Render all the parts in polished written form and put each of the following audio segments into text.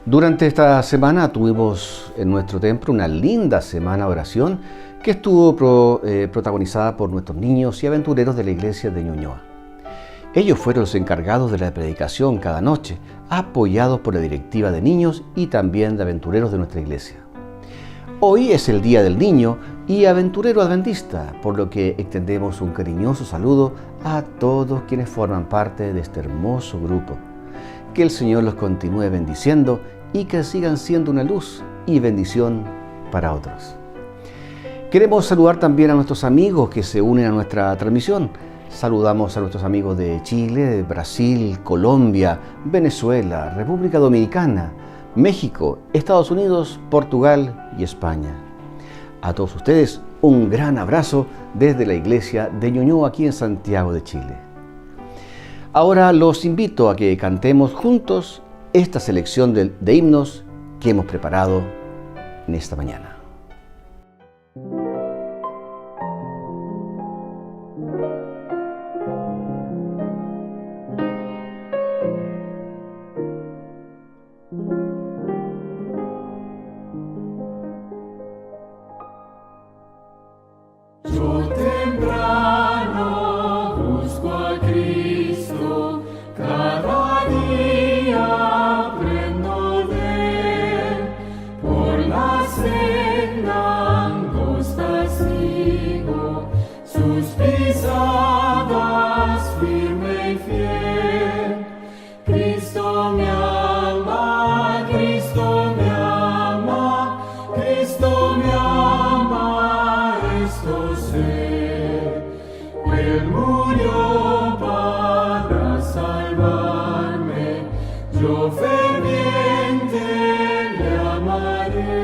Durante esta semana tuvimos en nuestro templo una linda semana de oración que estuvo protagonizada por nuestros niños y aventureros de la iglesia de Ñuñoa. Ellos fueron los encargados de la predicación cada noche, apoyados por la directiva de niños y también de aventureros de nuestra iglesia. Hoy es el Día del Niño y Aventurero Adventista, por lo que extendemos un cariñoso saludo a todos quienes forman parte de este hermoso grupo. Que el Señor los continúe bendiciendo y que sigan siendo una luz y bendición para otros. Queremos saludar también a nuestros amigos que se unen a nuestra transmisión. Saludamos a nuestros amigos de Chile, de Brasil, Colombia, Venezuela, República Dominicana, México, Estados Unidos, Portugal y España. A todos ustedes, un gran abrazo desde la iglesia de Ñuñoa aquí en Santiago de Chile. Ahora los invito a que cantemos juntos esta selección de himnos que hemos preparado en esta mañana. Yo temprano busco a Cristo, cada día aprendo de Él, por la senda angosta sigo, sus pisadas firme y fiel. Cristo me ama, Cristo me ama, Cristo me ama, esto sé. Él murió para salvarme, yo ferviente le amaré.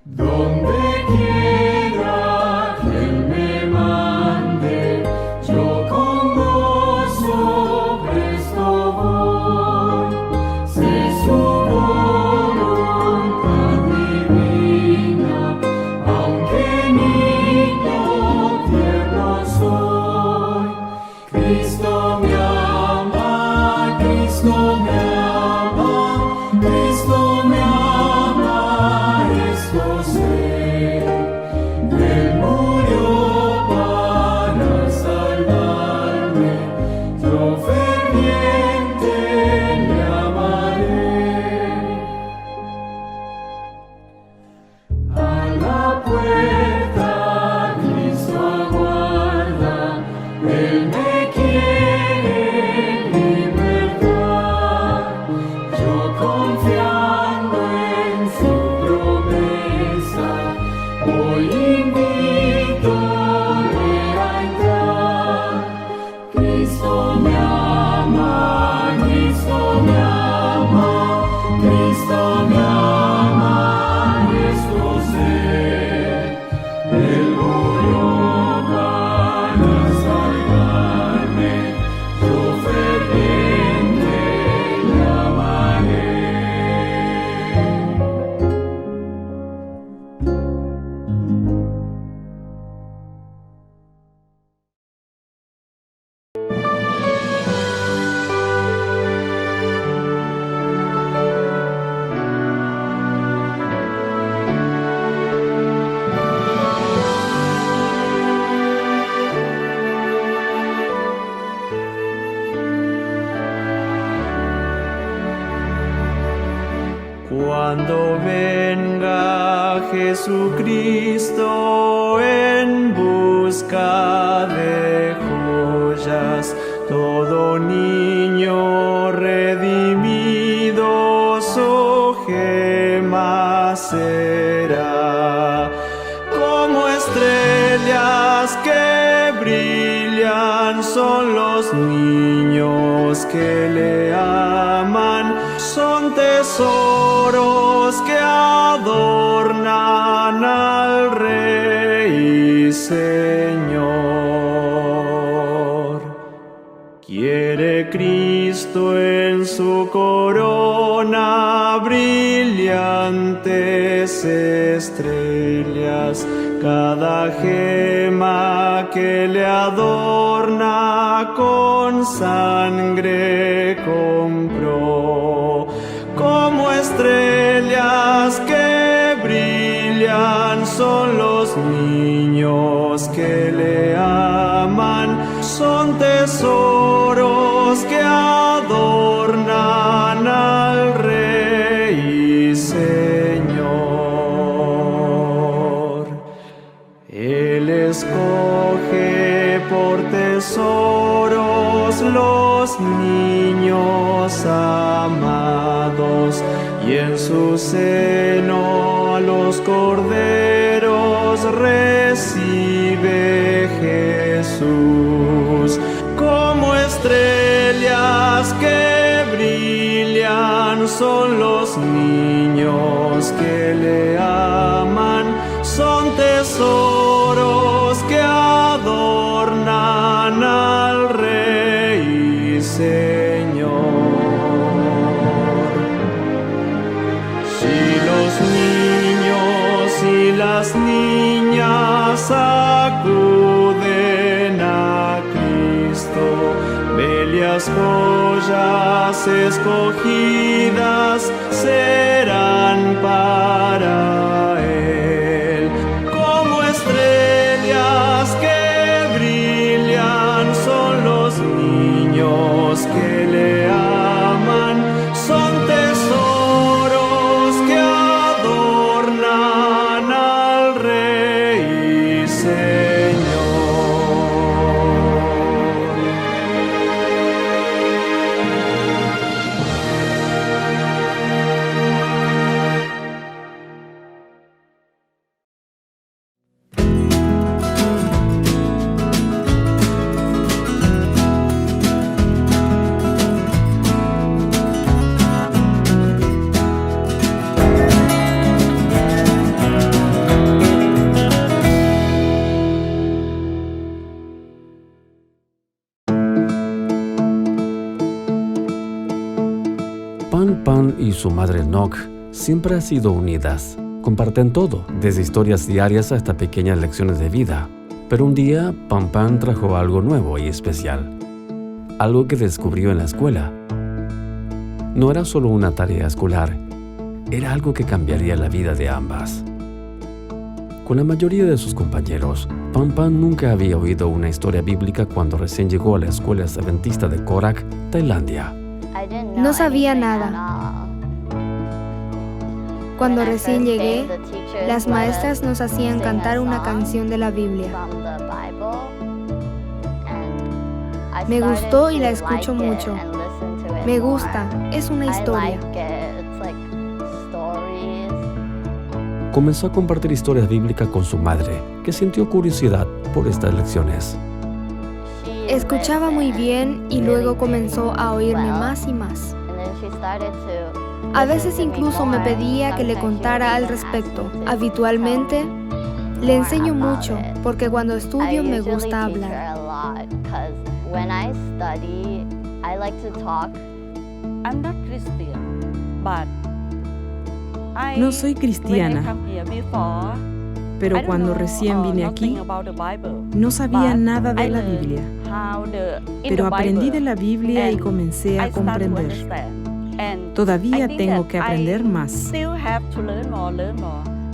Donde quiera que Él me mande, yo con gozo presto voy. Sé su voluntad divina, aunque niño tierno soy. Cristo me ama, Cristo me ama, Cristo me ama, esto sé. Él murió para salvarme, yo ferviente le amaré. A la puerta Cristo aguarda, Él me quiere en libertad. Yo confiando en su promesa, hoy invítole a entrar. Cristo me ama, Cristo me ama, Cristo me ama, esto sé. Él murió para salvarme, yo ferviente le amaré. Cuando venga Jesucristo en busca de joyas, todo niño redimido su gema será. Como estrellas que brillan son los niños que le aman, son tesoros que adornan al Rey y Señor. Quiere Cristo visto en su corona brillantes estrellas, cada gema que le adorna con sangre compró. Como estrellas que brillan son los niños que le aman, son tesoros que adornan al Rey y Señor. Él escoge por tesoros los niños amados, y en su seno a los corderos recibe Jesús. Como estrellas que brillan son los niños que le aman, son tesoros que adornan al Rey y Señor. Si los niños y las niñas acuden a Cristo, bellas joyas escogidas serán para Él. Como estrellas que brillan son los niños que le aman, son tesoros que adornan al Rey y Señor. Pan y su madre Noc siempre han sido unidas. Comparten todo, desde historias diarias hasta pequeñas lecciones de vida. Pero un día, Pan trajo algo nuevo y especial. Algo que descubrió en la escuela. No era solo una tarea escolar, era algo que cambiaría la vida de ambas. Con la mayoría de sus compañeros, Pan nunca había oído una historia bíblica cuando recién llegó a la escuela adventista de Korak, Tailandia. No sabía nada. Cuando recién llegué, las maestras nos hacían cantar una canción de la Biblia. Me gustó y la escucho mucho. Me gusta, es una historia. Comenzó a compartir historias bíblicas con su madre, que sintió curiosidad por estas lecciones. Escuchaba muy bien y luego comenzó a oírme más y más. A veces incluso me pedía que le contara al respecto. Habitualmente le enseño mucho porque cuando estudio me gusta hablar. No soy cristiana, pero cuando recién vine aquí, no sabía nada de la Biblia. Pero aprendí de la Biblia y comencé a comprender. Todavía tengo que aprender más.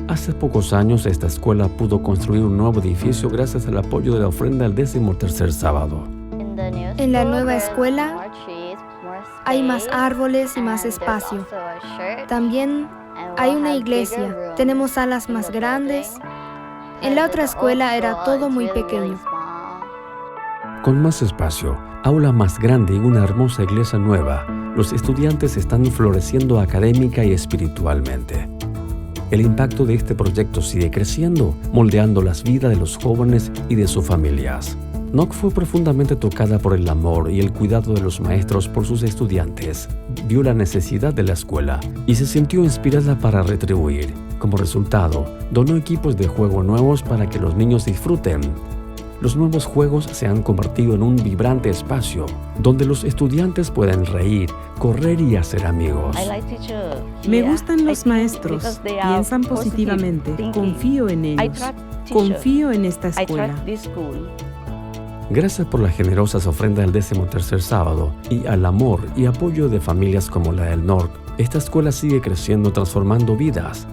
Hace pocos años, esta escuela pudo construir un nuevo edificio gracias al apoyo de la ofrenda al 13º sábado. En la nueva escuela hay más árboles y más espacio. También hay una iglesia, tenemos salas más grandes. En la otra escuela era todo muy pequeño. Con más espacio, aula más grande y una hermosa iglesia nueva, los estudiantes están floreciendo académica y espiritualmente. El impacto de este proyecto sigue creciendo, moldeando las vidas de los jóvenes y de sus familias. Noc fue profundamente tocada por el amor y el cuidado de los maestros por sus estudiantes. Vio la necesidad de la escuela y se sintió inspirada para retribuir. Como resultado, donó equipos de juego nuevos para que los niños disfruten. Los nuevos juegos se han convertido en un vibrante espacio donde los estudiantes pueden reír, correr y hacer amigos. Me gustan los maestros, piensan positivamente, confío en ellos, confío en esta escuela. Gracias por las generosas ofrendas del 13º sábado y al amor y apoyo de familias como la del NORC, esta escuela sigue creciendo, transformando vidas.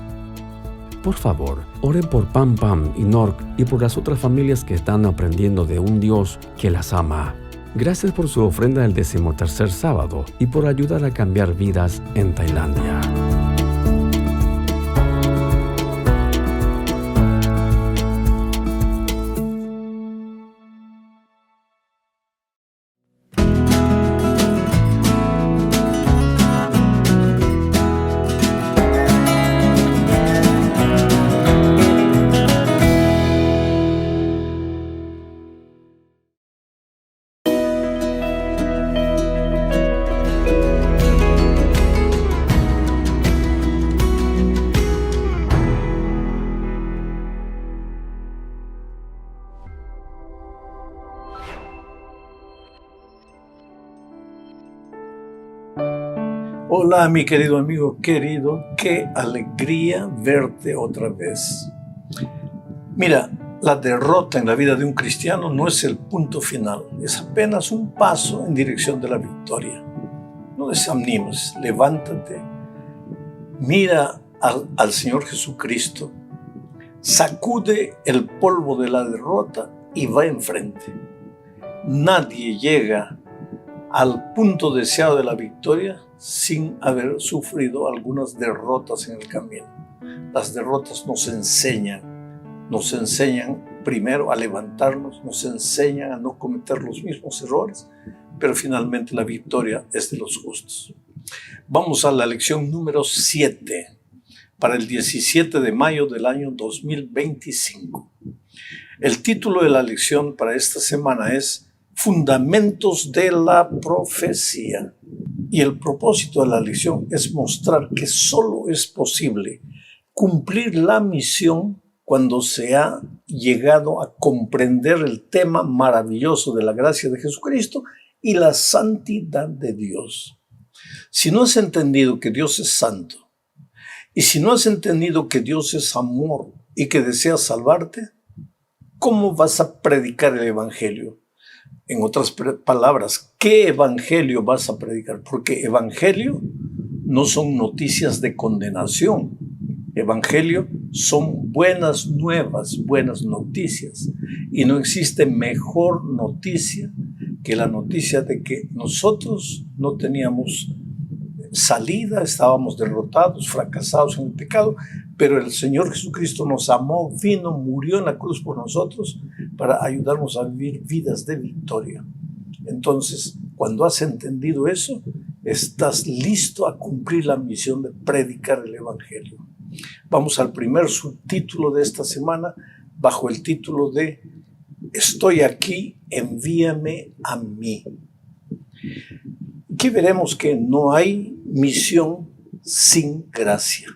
Por favor, oren por Pam Pam y NORC y por las otras familias que están aprendiendo de un Dios que las ama. Gracias por su ofrenda del 13º sábado y por ayudar a cambiar vidas en Tailandia. Hola, mi querido amigo querido, qué alegría verte otra vez. Mira, la derrota en la vida de un cristiano no es el punto final, es apenas un paso en dirección de la victoria. No desanimes, levántate, mira al Señor Jesucristo, sacude el polvo de la derrota y va enfrente. Nadie llega al punto deseado de la victoria sin haber sufrido algunas derrotas en el camino. Las derrotas nos enseñan primero a levantarnos, nos enseñan a no cometer los mismos errores, pero finalmente la victoria es de los justos. Vamos a la lección número 7 para el 17 de mayo del año 2025. El título de la lección para esta semana es Fundamentos de la Profecía. Y el propósito de la lección es mostrar que solo es posible cumplir la misión cuando se ha llegado a comprender el tema maravilloso de la gracia de Jesucristo y la santidad de Dios. Si no has entendido que Dios es santo, y si no has entendido que Dios es amor y que desea salvarte, ¿cómo vas a predicar el Evangelio? En otras palabras, ¿qué evangelio vas a predicar? Porque evangelio no son noticias de condenación. Evangelio son buenas nuevas, buenas noticias. Y no existe mejor noticia que la noticia de que nosotros no teníamos salida, estábamos derrotados, fracasados en el pecado, pero el Señor Jesucristo nos amó, vino, murió en la cruz por nosotros para ayudarnos a vivir vidas de victoria. Entonces, cuando has entendido eso, estás listo a cumplir la misión de predicar el Evangelio. Vamos al primer subtítulo de esta semana, bajo el título de Estoy aquí, envíame a mí. Aquí veremos que no hay misión sin gracia.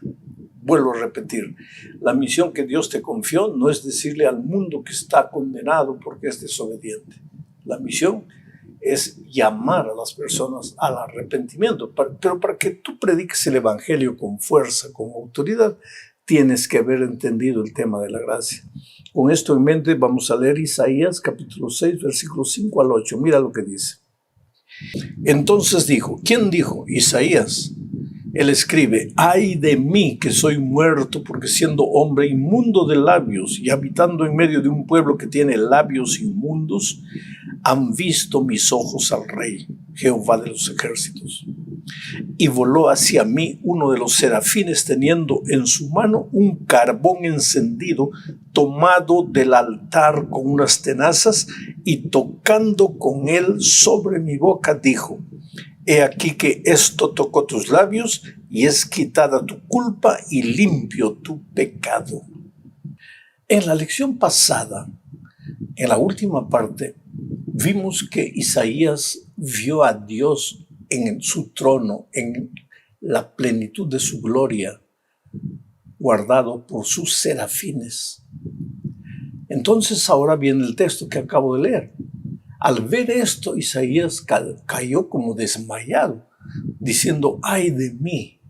Vuelvo a repetir, la misión que Dios te confió no es decirle al mundo que está condenado porque es desobediente. La misión es llamar a las personas al arrepentimiento. Pero para que tú prediques el Evangelio con fuerza, con autoridad, tienes que haber entendido el tema de la gracia. Con esto en mente vamos a leer Isaías capítulo 6, versículos 5 al 8. Mira lo que dice. Entonces dijo, ¿quién dijo? Isaías. Él escribe, ay de mí que soy muerto, porque siendo hombre inmundo de labios y habitando en medio de un pueblo que tiene labios inmundos, han visto mis ojos al Rey, Jehová de los ejércitos. Y voló hacia mí uno de los serafines teniendo en su mano un carbón encendido tomado del altar con unas tenazas y tocando con él sobre mi boca dijo, he aquí que esto tocó tus labios y es quitada tu culpa y limpio tu pecado. En la lección pasada, en la última parte, vimos que Isaías vio a Dios en su trono, en la plenitud de su gloria, guardado por sus serafines. Entonces ahora viene el texto que acabo de leer. Al ver esto, Isaías cayó como desmayado, diciendo, ¡ay de mí,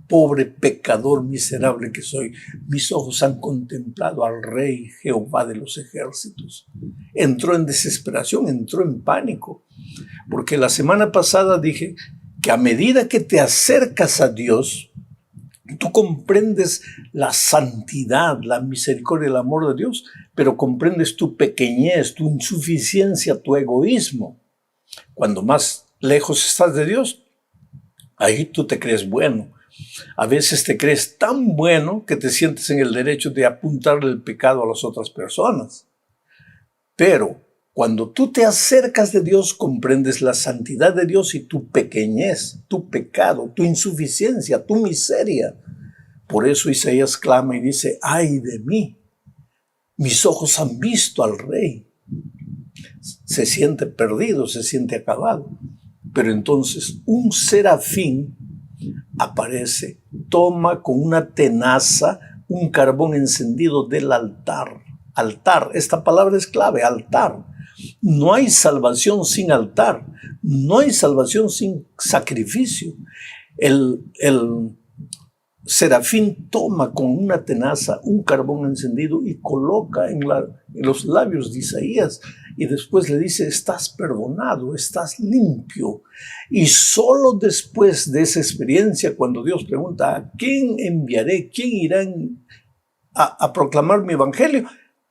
pobre pecador miserable que soy! Mis ojos han contemplado al Rey Jehová de los ejércitos. Entró en desesperación, entró en pánico, porque la semana pasada dije que a medida que te acercas a Dios, tú comprendes la santidad, la misericordia, el amor de Dios, pero comprendes tu pequeñez, tu insuficiencia, tu egoísmo. Cuando más lejos estás de Dios, ahí tú te crees bueno. A veces te crees tan bueno que te sientes en el derecho de apuntarle el pecado a las otras personas. Pero cuando tú te acercas de Dios, comprendes la santidad de Dios y tu pequeñez, tu pecado, tu insuficiencia, tu miseria. Por eso Isaías clama y dice, ¡ay de mí! Mis ojos han visto al Rey. Se siente perdido, se siente acabado. Pero entonces un serafín aparece, toma con una tenaza un carbón encendido del altar. Altar, esta palabra es clave, altar. No hay salvación sin altar, no hay salvación sin sacrificio. El serafín toma con una tenaza un carbón encendido y coloca en los labios de Isaías y después le dice, estás perdonado, estás limpio. Y solo después de esa experiencia, cuando Dios pregunta, ¿a quién enviaré? ¿Quién irá a proclamar mi evangelio?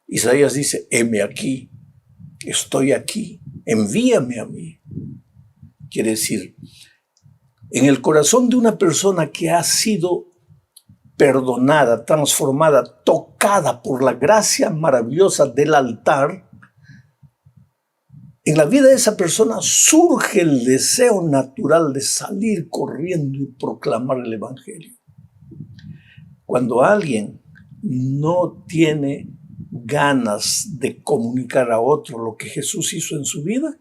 Isaías dice, heme aquí, estoy aquí, envíame a mí. Quiere decir, en el corazón de una persona que ha sido perdonada, transformada, tocada por la gracia maravillosa del altar, en la vida de esa persona surge el deseo natural de salir corriendo y proclamar el evangelio. Cuando alguien no tiene ganas de comunicar a otro lo que Jesús hizo en su vida,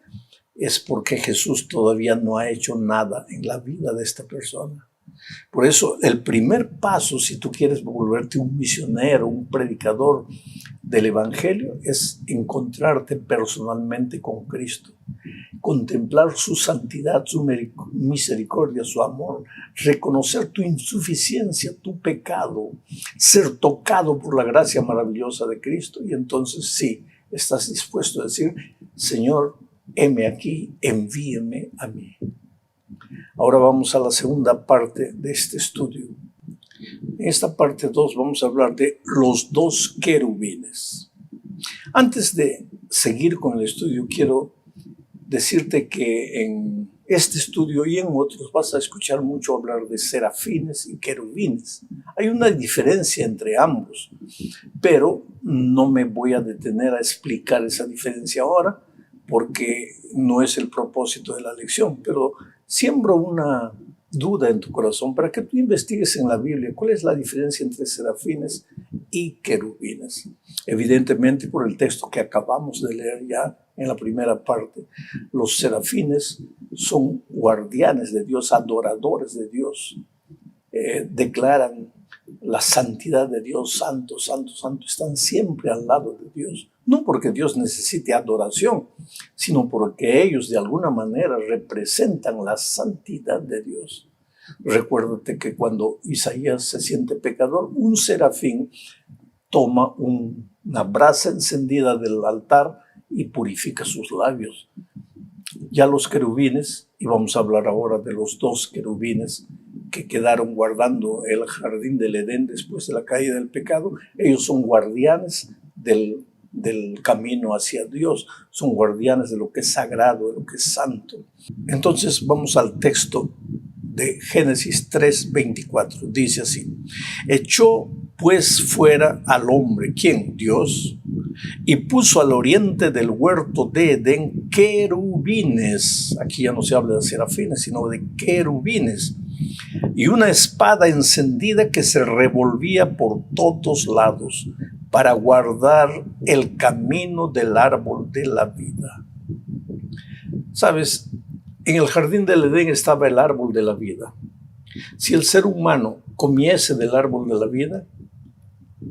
es porque Jesús todavía no ha hecho nada en la vida de esta persona. Por eso el primer paso, si tú quieres volverte un misionero, un predicador del evangelio, es encontrarte personalmente con Cristo, contemplar su santidad, su misericordia, su amor, reconocer tu insuficiencia, tu pecado, ser tocado por la gracia maravillosa de Cristo, y entonces sí, estás dispuesto a decir, Señor, heme aquí, envíeme a mí. Ahora vamos a la segunda parte de este estudio. En esta parte 2 vamos a hablar de los dos querubines. Antes de seguir con el estudio, quiero decirte que en este estudio y en otros vas a escuchar mucho hablar de serafines y querubines. Hay una diferencia entre ambos, pero no me voy a detener a explicar esa diferencia ahora, porque no es el propósito de la lección, pero siembro una duda en tu corazón para que tú investigues en la Biblia cuál es la diferencia entre serafines y querubines. Evidentemente, por el texto que acabamos de leer ya en la primera parte, los serafines son guardianes de Dios, adoradores de Dios, declaran la santidad de Dios, santo, santo, santo, están siempre al lado de Dios. No porque Dios necesite adoración, sino porque ellos de alguna manera representan la santidad de Dios. Recuérdate que cuando Isaías se siente pecador, un serafín toma una brasa encendida del altar y purifica sus labios. Ya los querubines, y vamos a hablar ahora de los dos querubines que quedaron guardando el jardín del Edén después de la caída del pecado, ellos son guardianes del camino hacia Dios, son guardianes de lo que es sagrado, de lo que es santo. Entonces vamos al texto de Génesis 3:24, dice así: echó pues fuera al hombre, ¿quién? Dios, y puso al oriente del huerto de Edén querubines, aquí ya no se habla de serafines, sino de querubines, y una espada encendida que se revolvía por todos lados para guardar el camino del árbol de la vida. ¿Sabes? En el jardín del Edén estaba el árbol de la vida. Si el ser humano comiese del árbol de la vida,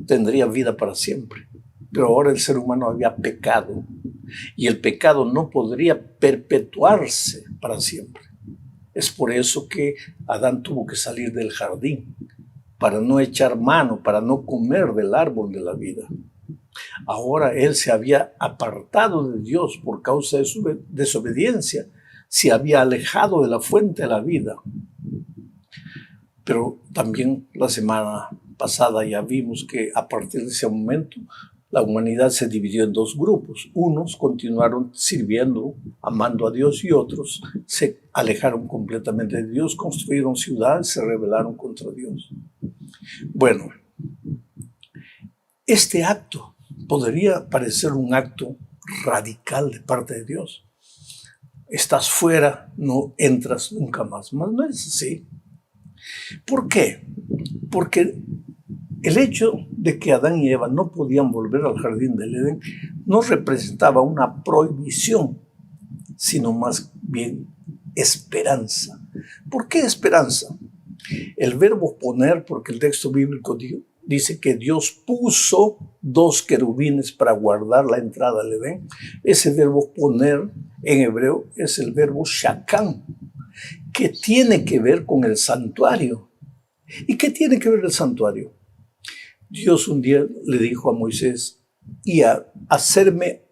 tendría vida para siempre. Pero ahora el ser humano había pecado y el pecado no podría perpetuarse para siempre. Es por eso que Adán tuvo que salir del jardín, para no echar mano, para no comer del árbol de la vida. Ahora él se había apartado de Dios por causa de su desobediencia, se había alejado de la fuente de la vida. Pero también la semana pasada ya vimos que a partir de ese momento la humanidad se dividió en dos grupos. Unos continuaron sirviendo, amando a Dios, y otros se alejaron completamente de Dios, construyeron ciudades, se rebelaron contra Dios. Bueno, este acto podría parecer un acto radical de parte de Dios. Estás fuera, no entras nunca más. Mas no es así. ¿Por qué? Porque el hecho de que Adán y Eva no podían volver al jardín del Edén no representaba una prohibición, sino más bien esperanza. ¿Por qué esperanza? El verbo poner, porque el texto bíblico dice que Dios puso 2 querubines para guardar la entrada al Edén. Ese verbo poner en hebreo es el verbo shakán, que tiene que ver con el santuario. ¿Y qué tiene que ver el santuario? Dios un día le dijo a Moisés, y a hacerme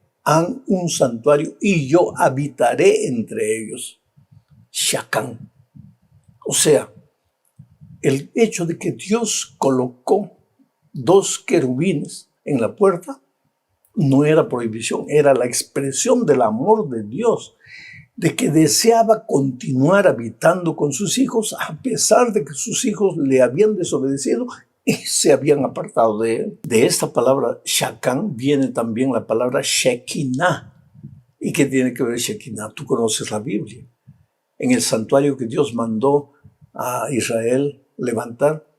un santuario y yo habitaré entre ellos. Shakán. O sea, el hecho de que Dios colocó 2 querubines en la puerta no era prohibición, era la expresión del amor de Dios, de que deseaba continuar habitando con sus hijos a pesar de que sus hijos le habían desobedecido y se habían apartado de él. De esta palabra Shakán viene también la palabra Shekinah. ¿Y qué tiene que ver Shekinah? Tú conoces la Biblia. En el santuario que Dios mandó a Israel levantar,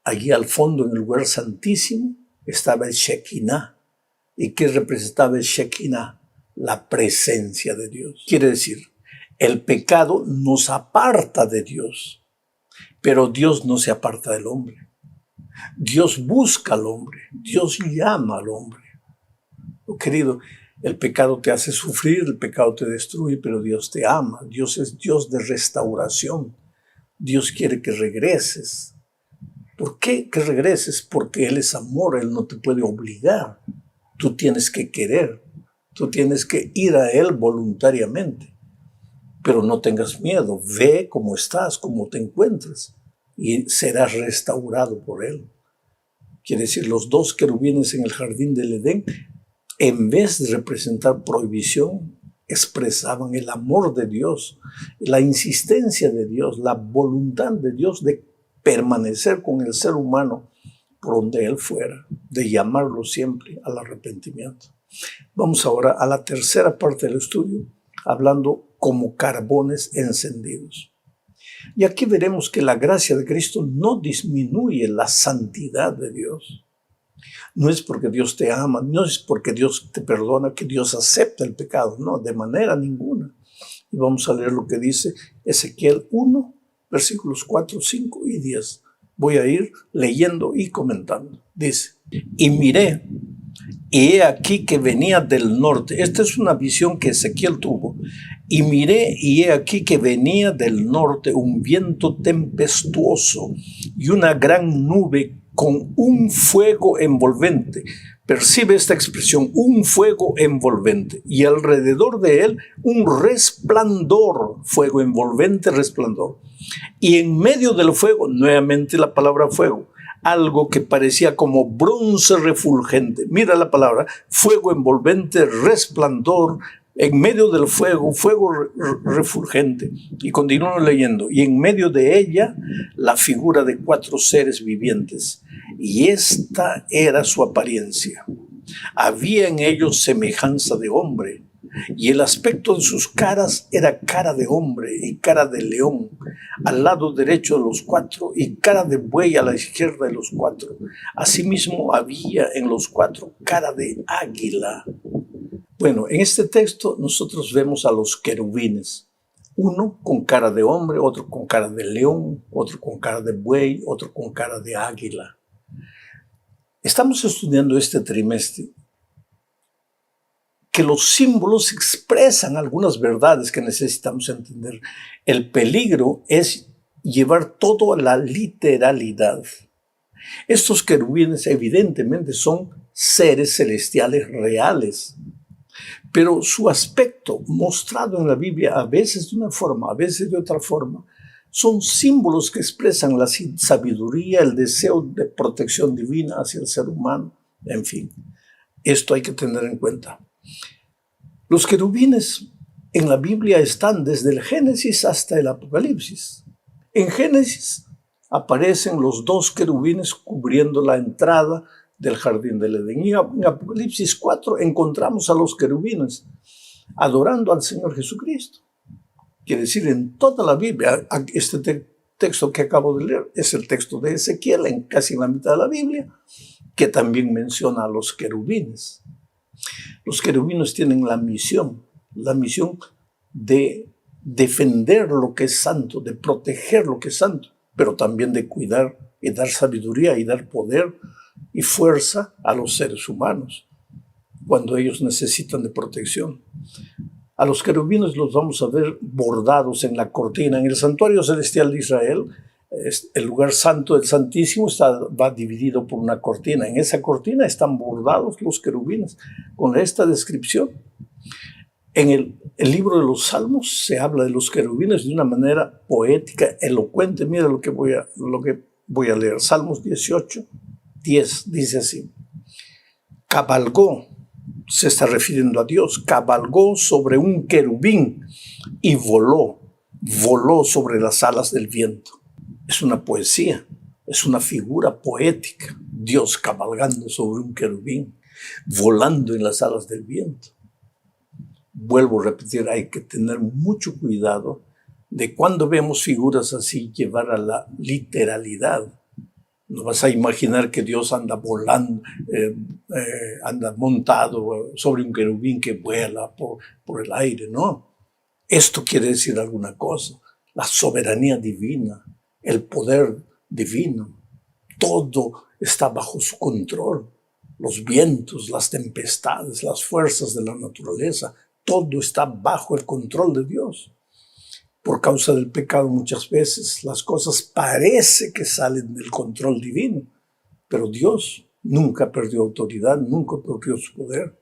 allí al fondo en el lugar santísimo estaba el Shekinah. ¿Y qué representaba el Shekinah? La presencia de Dios. Quiere decir, el pecado nos aparta de Dios, pero Dios no se aparta del hombre. Dios busca al hombre, Dios llama al hombre. Oh, querido, el pecado te hace sufrir, el pecado te destruye, pero Dios te ama. Dios es Dios de restauración. Dios quiere que regreses. ¿Por qué que regreses? Porque Él es amor, Él no te puede obligar. Tú tienes que querer, tú tienes que ir a Él voluntariamente. Pero no tengas miedo, ve cómo estás, cómo te encuentras y serás restaurado por Él. Quiere decir, los 2 querubines en el jardín del Edén, en vez de representar prohibición, expresaban el amor de Dios, la insistencia de Dios, la voluntad de Dios de permanecer con el ser humano por donde él fuera, de llamarlo siempre al arrepentimiento. Vamos ahora a la tercera parte del estudio, hablando como carbones encendidos. Y aquí veremos que la gracia de Cristo no disminuye la santidad de Dios. No es porque Dios te ama, no es porque Dios te perdona que Dios acepta el pecado, no, de manera ninguna. Y vamos a leer lo que dice Ezequiel 1, versículos 4, 5 y 10. Voy a ir leyendo y comentando. Dice, y miré, y he aquí que venía del norte. Esta es una visión que Ezequiel tuvo. Y miré, y he aquí que venía del norte un viento tempestuoso y una gran nube con un fuego envolvente. Percibe esta expresión, un fuego envolvente. Y alrededor de él un resplandor, fuego envolvente, resplandor. Y en medio del fuego, nuevamente la palabra fuego, algo que parecía como bronce refulgente. Mira la palabra, fuego envolvente, resplandor, en medio del fuego, fuego refulgente. Y continúo leyendo. Y en medio de ella, la figura de 4 seres vivientes. Y esta era su apariencia. Había en ellos semejanza de hombre. Y el aspecto de sus caras era cara de hombre y cara de león al lado derecho de los 4 y cara de buey a la izquierda de los 4. Asimismo había en los 4 cara de águila. Bueno, en este texto nosotros vemos a los querubines. Uno con cara de hombre, otro con cara de león, otro con cara de buey, otro con cara de águila. Estamos estudiando este trimestre que los símbolos expresan algunas verdades que necesitamos entender. El peligro es llevar todo a la literalidad. Estos querubines evidentemente son seres celestiales reales, pero su aspecto mostrado en la Biblia, a veces de una forma, a veces de otra forma, son símbolos que expresan la sabiduría, el deseo de protección divina hacia el ser humano, en fin. Esto hay que tener en cuenta. Los querubines en la Biblia están desde el Génesis hasta el Apocalipsis. En Génesis aparecen los dos querubines cubriendo la entrada del jardín del Edén. Y en Apocalipsis 4 encontramos a los querubines adorando al Señor Jesucristo. Quiere decir, en toda la Biblia, este texto que acabo de leer es el texto de Ezequiel, casi en la mitad de la Biblia, que también menciona a los querubines. Los querubines tienen la misión de defender lo que es santo, de proteger lo que es santo, pero también de cuidar y dar sabiduría y dar poder y fuerza a los seres humanos cuando ellos necesitan de protección. A los querubines los vamos a ver bordados en la cortina. En el santuario celestial de Israel, el lugar santo del Santísimo va dividido por una cortina. En esa cortina están bordados los querubines con esta descripción. En el libro de los Salmos se habla de los querubines de una manera poética, elocuente. Mira lo que voy a leer. Salmos 18, 10 dice así: cabalgó, se está refiriendo a Dios, cabalgó sobre un querubín y voló sobre las alas del viento. Es una poesía, es una figura poética. Dios cabalgando sobre un querubín, volando en las alas del viento. Vuelvo a repetir, hay que tener mucho cuidado de cuando vemos figuras así llevar a la literalidad. No vas a imaginar que Dios anda volando, anda montado sobre un querubín que vuela por el aire, no. Esto quiere decir alguna cosa. La soberanía divina, el poder divino, todo está bajo su control. Los vientos, las tempestades, las fuerzas de la naturaleza, todo está bajo el control de Dios. Por causa del pecado muchas veces las cosas parece que salen del control divino, pero Dios nunca perdió autoridad, nunca perdió su poder.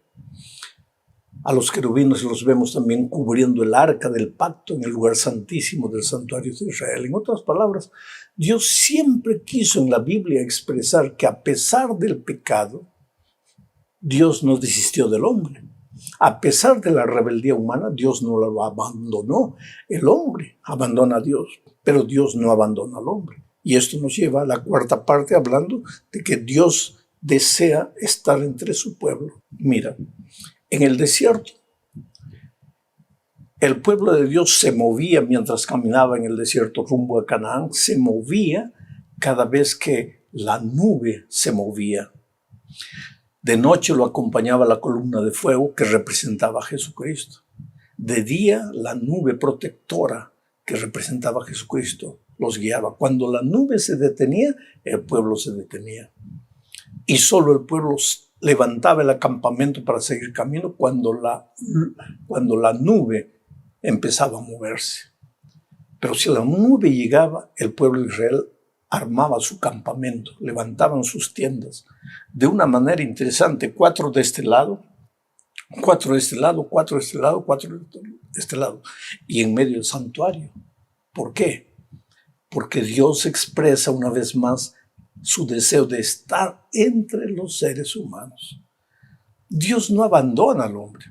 A los querubines los vemos también cubriendo el arca del pacto en el lugar santísimo del santuario de Israel. En otras palabras, Dios siempre quiso en la Biblia expresar que a pesar del pecado, Dios no desistió del hombre. A pesar de la rebeldía humana, Dios no lo abandonó. El hombre abandona a Dios, pero Dios no abandona al hombre. Y esto nos lleva a la cuarta parte hablando de que Dios desea estar entre su pueblo. Mira, en el desierto, el pueblo de Dios se movía mientras caminaba en el desierto rumbo a Canaán, se movía cada vez que la nube se movía. De noche lo acompañaba la columna de fuego que representaba a Jesucristo. De día la nube protectora que representaba a Jesucristo los guiaba. Cuando la nube se detenía, el pueblo se detenía. Y solo el pueblo levantaba el acampamento para seguir camino cuando la nube empezaba a moverse. Pero si la nube llegaba, el pueblo de Israel armaba su campamento, levantaban sus tiendas de una manera interesante, 4 de este lado, 4 de este lado, 4 de este lado, 4 de este lado, y en medio del santuario. ¿Por qué? Porque Dios expresa una vez más su deseo de estar entre los seres humanos. Dios no abandona al hombre.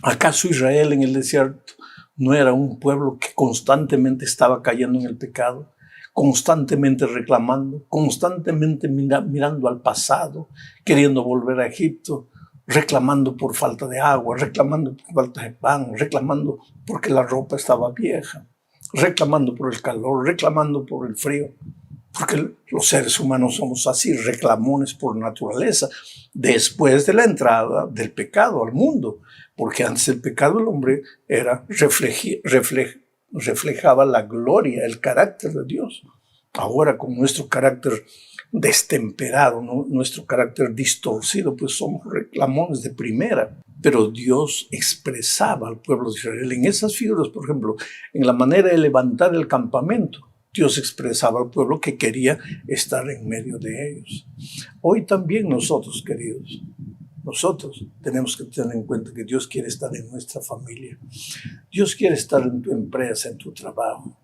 ¿Acaso Israel en el desierto no era un pueblo que constantemente estaba cayendo en el pecado? Constantemente reclamando, constantemente mirando al pasado, queriendo volver a Egipto, reclamando por falta de agua, reclamando por falta de pan, reclamando porque la ropa estaba vieja, reclamando por el calor, reclamando por el frío, porque los seres humanos somos así, reclamones por naturaleza, después de la entrada del pecado al mundo, porque antes del pecado el hombre reflejaba la gloria, el carácter de Dios. Ahora con nuestro carácter destemperado, ¿no? Nuestro carácter distorcido, pues somos reclamones de primera. Pero Dios expresaba al pueblo de Israel en esas figuras, por ejemplo, en la manera de levantar el campamento. Dios expresaba al pueblo que quería estar en medio de ellos. Hoy también nosotros, queridos, nosotros tenemos que tener en cuenta que Dios quiere estar en nuestra familia. Dios quiere estar en tu empresa, en tu trabajo.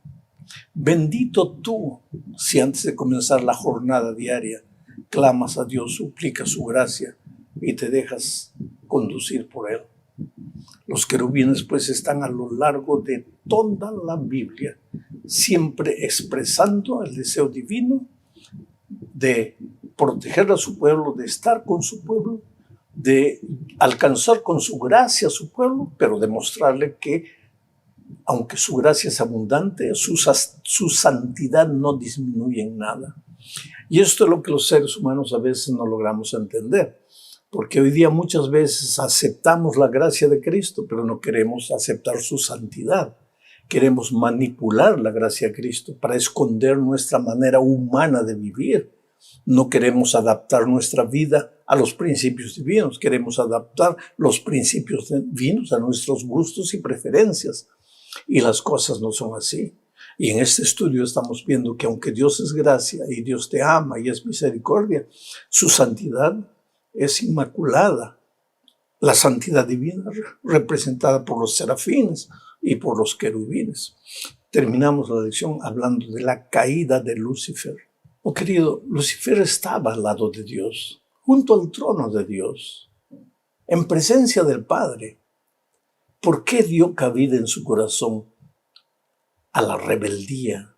Bendito tú si antes de comenzar la jornada diaria clamas a Dios, suplicas su gracia y te dejas conducir por Él. Los querubines pues están a lo largo de toda la Biblia, siempre expresando el deseo divino de proteger a su pueblo, de estar con su pueblo, de alcanzar con su gracia a su pueblo, pero demostrarle que aunque su gracia es abundante, su santidad no disminuye en nada. Y esto es lo que los seres humanos a veces no logramos entender, porque hoy día muchas veces aceptamos la gracia de Cristo, pero no queremos aceptar su santidad. Queremos manipular la gracia de Cristo para esconder nuestra manera humana de vivir. No queremos adaptar nuestra vida a los principios divinos, queremos adaptar los principios divinos a nuestros gustos y preferencias. Y las cosas no son así. Y en este estudio estamos viendo que aunque Dios es gracia y Dios te ama y es misericordia, su santidad es inmaculada. La santidad divina representada por los serafines y por los querubines. Terminamos la lección hablando de la caída de Lucifer. Oh querido, Lucifer estaba al lado de Dios, junto al trono de Dios, en presencia del Padre. ¿Por qué dio cabida en su corazón a la rebeldía?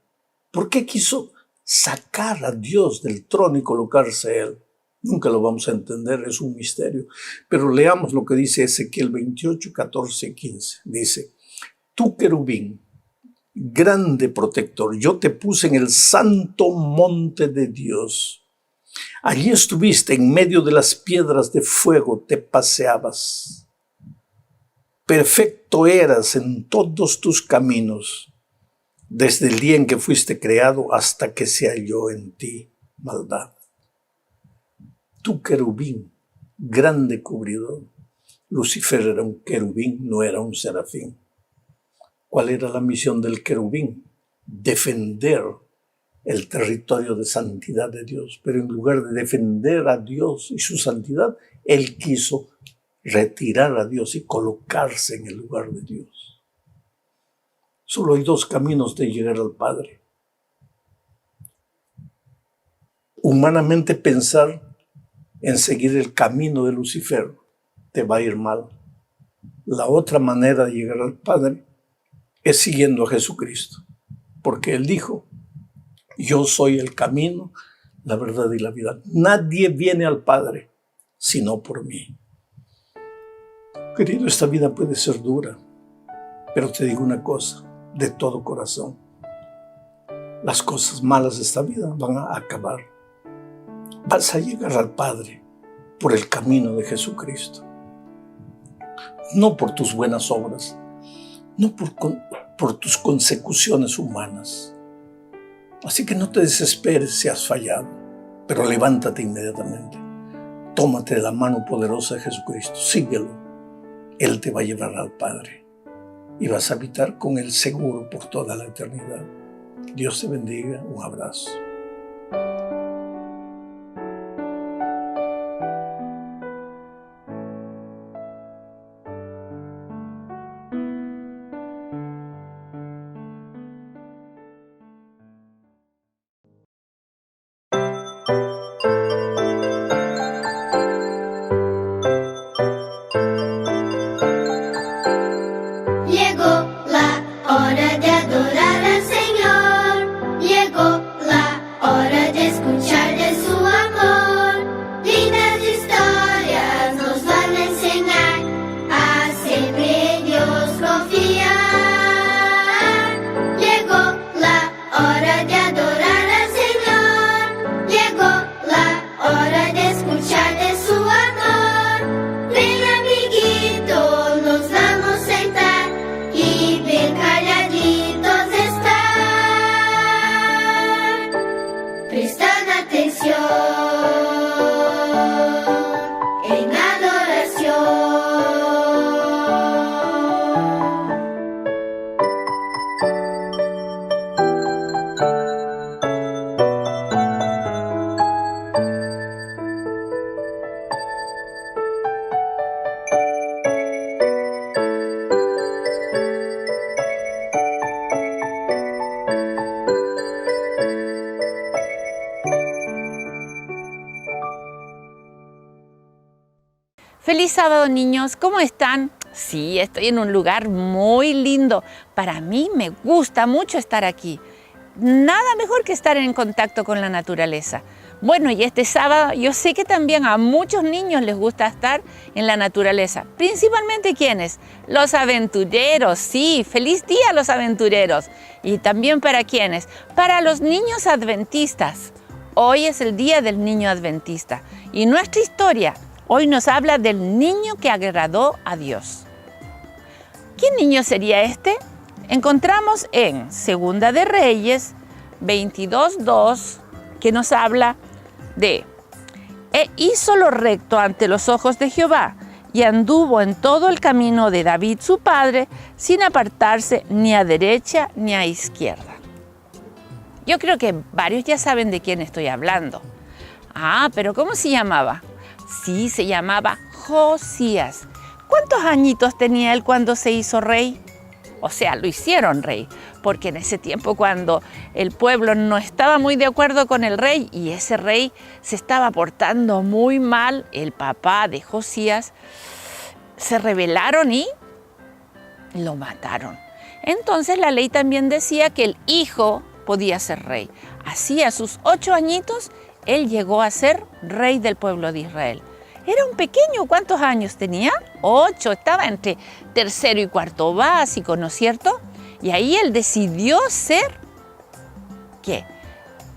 ¿Por qué quiso sacar a Dios del trono y colocarse a Él? Nunca lo vamos a entender, es un misterio. Pero leamos lo que dice Ezequiel 28, 14 y 15. Dice, tú querubín, grande protector, yo te puse en el santo monte de Dios. Allí estuviste en medio de las piedras de fuego, te paseabas. Perfecto eras en todos tus caminos, desde el día en que fuiste creado hasta que se halló en ti maldad. Tú querubín, grande cubridor. Lucifer era un querubín, no era un serafín. ¿Cuál era la misión del querubín? Defender el territorio de santidad de Dios. Pero en lugar de defender a Dios y su santidad, él quiso retirar a Dios y colocarse en el lugar de Dios. Solo hay dos caminos de llegar al Padre. Humanamente pensar en seguir el camino de Lucifer te va a ir mal. La otra manera de llegar al Padre es siguiendo a Jesucristo, porque Él dijo, yo soy el camino, la verdad y la vida. Nadie viene al Padre sino por mí. Querido, esta vida puede ser dura, pero te digo una cosa, de todo corazón. Las cosas malas de esta vida van a acabar. Vas a llegar al Padre por el camino de Jesucristo. No por tus buenas obras, no por tus consecuciones humanas. Así que no te desesperes si has fallado, pero levántate inmediatamente. Tómate de la mano poderosa de Jesucristo, síguelo. Él te va a llevar al Padre y vas a habitar con Él seguro por toda la eternidad. Dios te bendiga. Un abrazo. Hora de adorar al Señor, llegó la hora de escuchar. Prestan atención en adoración. Feliz sábado, niños, ¿cómo están? Sí, estoy en un lugar muy lindo. Para mí me gusta mucho estar aquí. Nada mejor que estar en contacto con la naturaleza. Bueno, y este sábado yo sé que también a muchos niños les gusta estar en la naturaleza. Principalmente, ¿quiénes? Los aventureros, sí, feliz día a los aventureros. Y también para ¿quiénes? Para los niños adventistas. Hoy es el día del niño adventista. Y nuestra historia hoy nos habla del niño que agradó a Dios. ¿Qué niño sería este? Encontramos en Segunda de Reyes 22:2 que nos habla de: E hizo lo recto ante los ojos de Jehová y anduvo en todo el camino de David su padre, sin apartarse ni a derecha ni a izquierda. Yo creo que varios ya saben de quién estoy hablando. Pero ¿cómo se llamaba? Sí, se llamaba Josías. ¿Cuántos añitos tenía él cuando se hizo rey? O sea, lo hicieron rey, porque en ese tiempo cuando el pueblo no estaba muy de acuerdo con el rey y ese rey se estaba portando muy mal, el papá de Josías, se rebelaron y lo mataron. Entonces la ley también decía que el hijo podía ser rey. Así a sus 8 añitos, él llegó a ser rey del pueblo de Israel. Era un pequeño, ¿cuántos años tenía? 8, estaba entre tercero y cuarto básico, ¿no es cierto? Y ahí él decidió ser, ¿qué?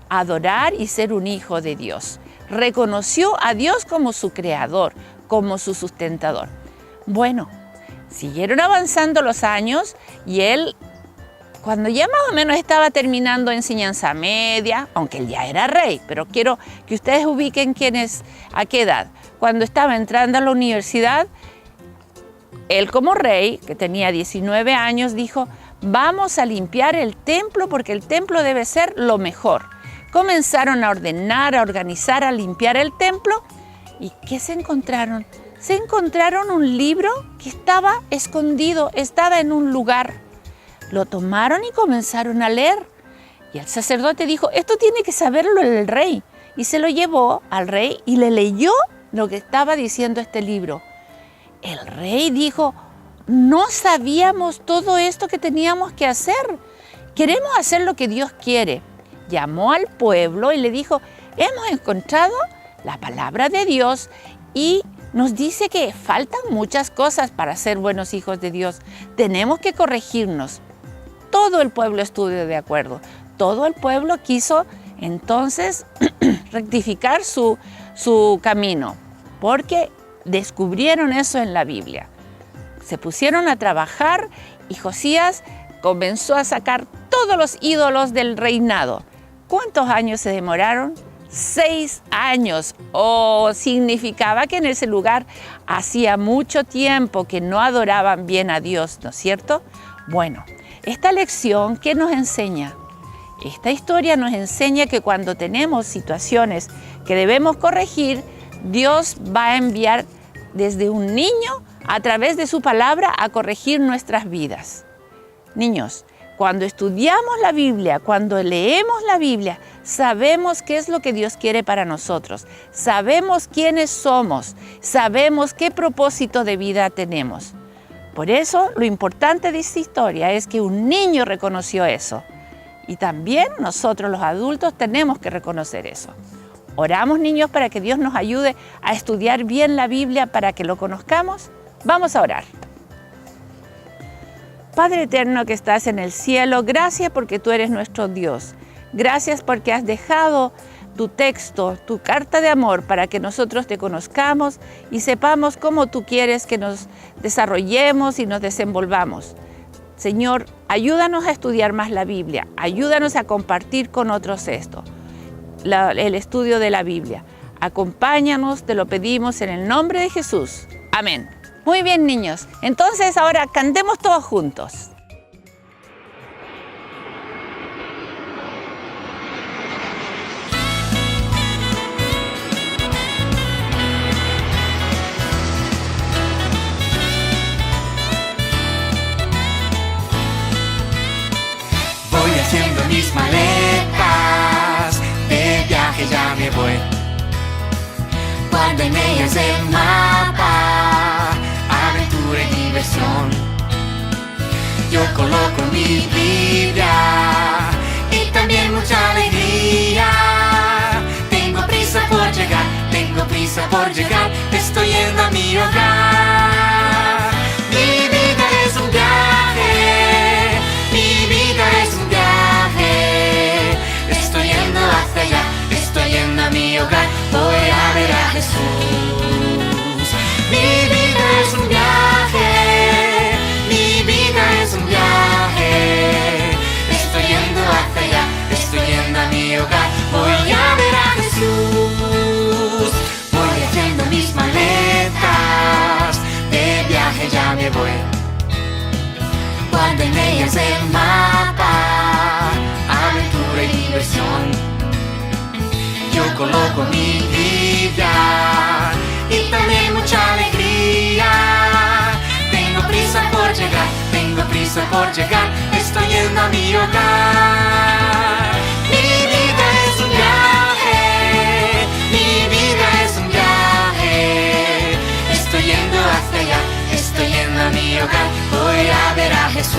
Adorar y ser un hijo de Dios. Reconoció a Dios como su creador, como su sustentador. Bueno, siguieron avanzando los años y él, cuando ya más o menos estaba terminando enseñanza media, aunque él ya era rey, pero quiero que ustedes ubiquen quién es, a qué edad. Cuando estaba entrando a la universidad, él como rey, que tenía 19 años, dijo: vamos a limpiar el templo porque el templo debe ser lo mejor. Comenzaron a ordenar, a organizar, a limpiar el templo. ¿Y qué se encontraron? Se encontraron un libro que estaba escondido, estaba en un lugar. Lo tomaron y comenzaron a leer. Y el sacerdote dijo: esto tiene que saberlo el rey. Y se lo llevó al rey y le leyó lo que estaba diciendo este libro. El rey dijo: no sabíamos todo esto que teníamos que hacer. Queremos hacer lo que Dios quiere. Llamó al pueblo y le dijo: hemos encontrado la palabra de Dios y nos dice que faltan muchas cosas para ser buenos hijos de Dios. Tenemos que corregirnos. Todo el pueblo estuvo de acuerdo. Todo el pueblo quiso entonces rectificar su camino, porque descubrieron eso en la Biblia. Se pusieron a trabajar y Josías comenzó a sacar todos los ídolos del reinado. ¿Cuántos años se demoraron? 6 años. Significaba que en ese lugar hacía mucho tiempo que no adoraban bien a Dios, ¿no es cierto? Bueno, esta lección, ¿qué nos enseña? Esta historia nos enseña que cuando tenemos situaciones que debemos corregir, Dios va a enviar desde un niño a través de su palabra a corregir nuestras vidas. Niños, cuando estudiamos la Biblia, cuando leemos la Biblia, sabemos qué es lo que Dios quiere para nosotros, sabemos quiénes somos, sabemos qué propósito de vida tenemos. Por eso, lo importante de esta historia es que un niño reconoció eso. Y también nosotros los adultos tenemos que reconocer eso. Oramos, niños, para que Dios nos ayude a estudiar bien la Biblia para que lo conozcamos. Vamos a orar. Padre eterno que estás en el cielo, gracias porque tú eres nuestro Dios. Gracias porque has dejado tu texto, tu carta de amor para que nosotros te conozcamos y sepamos cómo tú quieres que nos desarrollemos y nos desenvolvamos. Señor, ayúdanos a estudiar más la Biblia, ayúdanos a compartir con otros esto. el estudio de la Biblia. Acompáñanos, te lo pedimos en el nombre de Jesús. Amén. Muy bien, niños. Entonces ahora cantemos todos juntos. Voy haciendo mis maletas, de viaje ya me voy. Guardo en ellas el mapa, aventura y diversión. Yo coloco mi Biblia y también mucha alegría. Tengo prisa por llegar, estoy yendo a mi hogar. Mi vida es un viaje, mi vida es un viaje. Estoy yendo hacia allá, estoy yendo a mi hogar. Voy a ver a Jesús. Mi vida es un viaje, mi vida es un viaje. Estoy yendo hacia allá, estoy yendo a mi hogar. Voy a ver a Jesús. Voy haciendo mis maletas, de viaje ya me voy. Guardo en ellas el mapa, aventura y diversión. Yo coloco mi Biblia y también mucha alegría. Tengo prisa por llegar, estoy yendo a mi hogar. Mi vida es un viaje, mi vida es un viaje. Estoy yendo hacia allá, estoy yendo a mi hogar. Voy a ver a Jesús.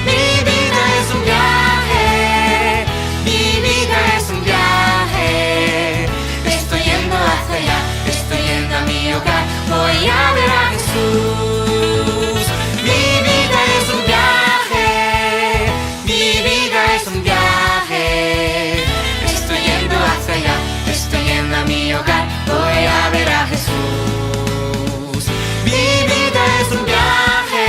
Mi vida es un viaje, mi vida es un viaje. Estoy yendo hacia allá, estoy yendo a mi hogar. Voy a ver a Jesús. Mi vida es un viaje, mi vida es un viaje. Estoy yendo hacia allá, estoy yendo a mi hogar. Voy a ver a Jesús. Mi vida es un viaje,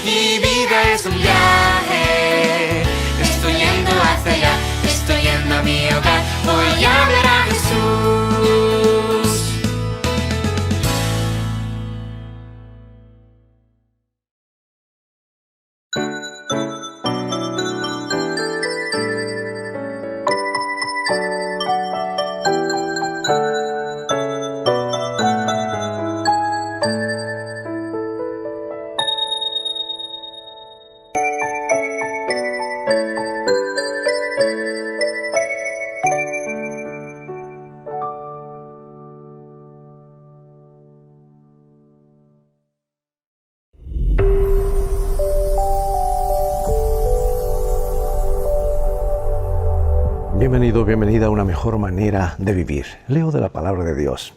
mi vida es un viaje. Estoy yendo hacia allá, estoy yendo a mi hogar. Voy a ver a Jesús. Bienvenido, bienvenida a una mejor manera de vivir. Leo de la palabra de Dios.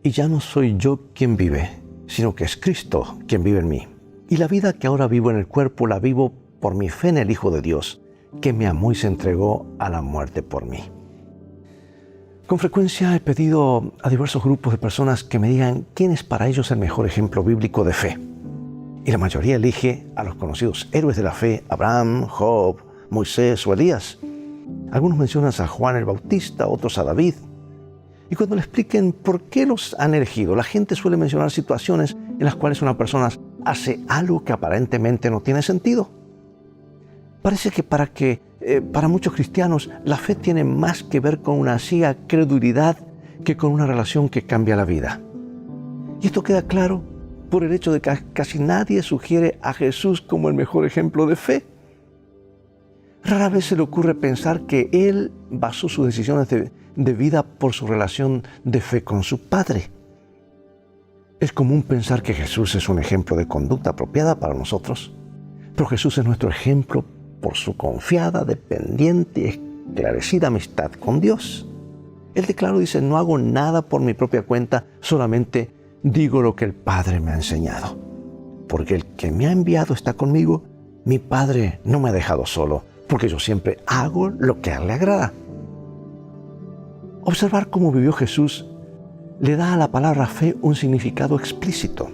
Y ya no soy yo quien vive, sino que es Cristo quien vive en mí. Y la vida que ahora vivo en el cuerpo la vivo por mi fe en el Hijo de Dios, que me amó y se entregó a la muerte por mí. Con frecuencia he pedido a diversos grupos de personas que me digan quién es para ellos el mejor ejemplo bíblico de fe. Y la mayoría elige a los conocidos héroes de la fe, Abraham, Job, Moisés o Elías. Algunos mencionan a Juan el Bautista, otros a David. Y cuando le expliquen por qué los han elegido, la gente suele mencionar situaciones en las cuales una persona hace algo que aparentemente no tiene sentido. Parece que para muchos cristianos la fe tiene más que ver con una ciega credulidad que con una relación que cambia la vida. Y esto queda claro por el hecho de que casi nadie sugiere a Jesús como el mejor ejemplo de fe. Rara vez se le ocurre pensar que Él basó sus decisiones de vida por su relación de fe con su Padre. Es común pensar que Jesús es un ejemplo de conducta apropiada para nosotros, pero Jesús es nuestro ejemplo por su confiada, dependiente y esclarecida amistad con Dios. Él declaró, dice, no hago nada por mi propia cuenta, solamente digo lo que el Padre me ha enseñado. Porque el que me ha enviado está conmigo, mi Padre no me ha dejado solo, porque yo siempre hago lo que a Él le agrada. Observar cómo vivió Jesús le da a la palabra fe un significado explícito.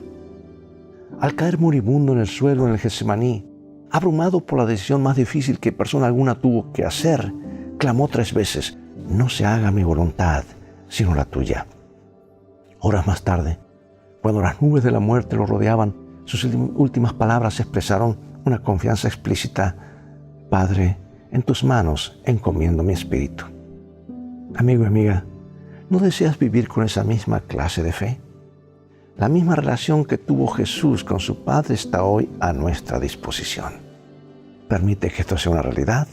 Al caer moribundo en el suelo en el Getsemaní, abrumado por la decisión más difícil que persona alguna tuvo que hacer, clamó 3 veces: no se haga mi voluntad, sino la tuya. Horas más tarde, cuando las nubes de la muerte lo rodeaban, sus últimas palabras expresaron una confianza explícita: Padre, en tus manos encomiendo mi espíritu. Amigo y amiga, ¿no deseas vivir con esa misma clase de fe? La misma relación que tuvo Jesús con su Padre está hoy a nuestra disposición. Permite que esto sea una realidad.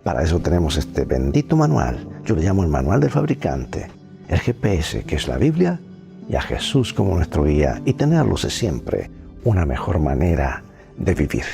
Para eso tenemos este bendito manual. Yo le llamo el manual del fabricante, el GPS, que es la Biblia, y a Jesús como nuestro guía. Y tenerlos es siempre una mejor manera de vivir.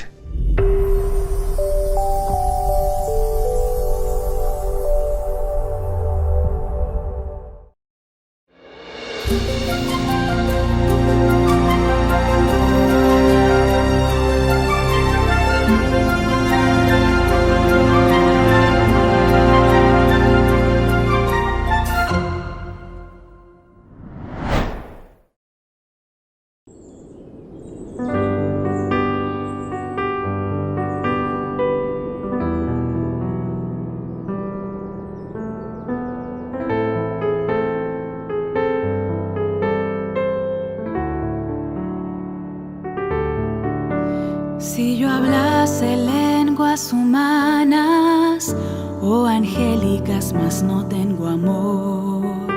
Si yo hablase lenguas humanas o angélicas, mas no tengo amor,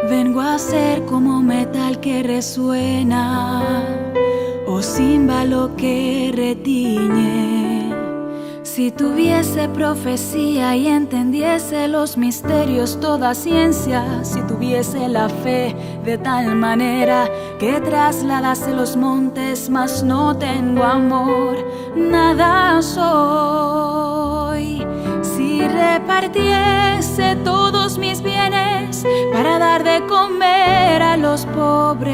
vengo a ser como metal que resuena o címbalo que retiñe. Si tuviese profecía y entendiese los misterios, toda ciencia, si tuviese la fe de tal manera que trasladase los montes, mas no tengo amor, nada soy. Si repartiese todos mis bienes para dar de comer a los pobres,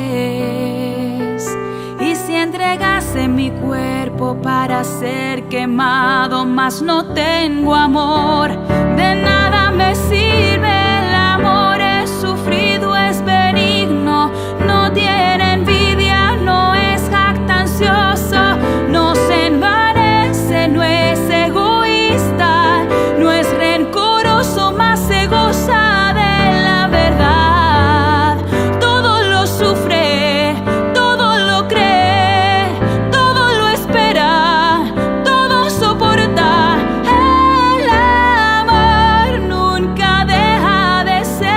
y si entregase mi cuerpo para ser quemado, mas no tengo amor, de nada me sirve. El amor es sufrido, es benigno, no tiene envidia, no es jactancioso, no se envanece, no es egoísta, no es rencoroso, mas se goza de la verdad. Todo lo sufre, todo lo cree, todo lo espera, todo soporta. El amor nunca deja de ser.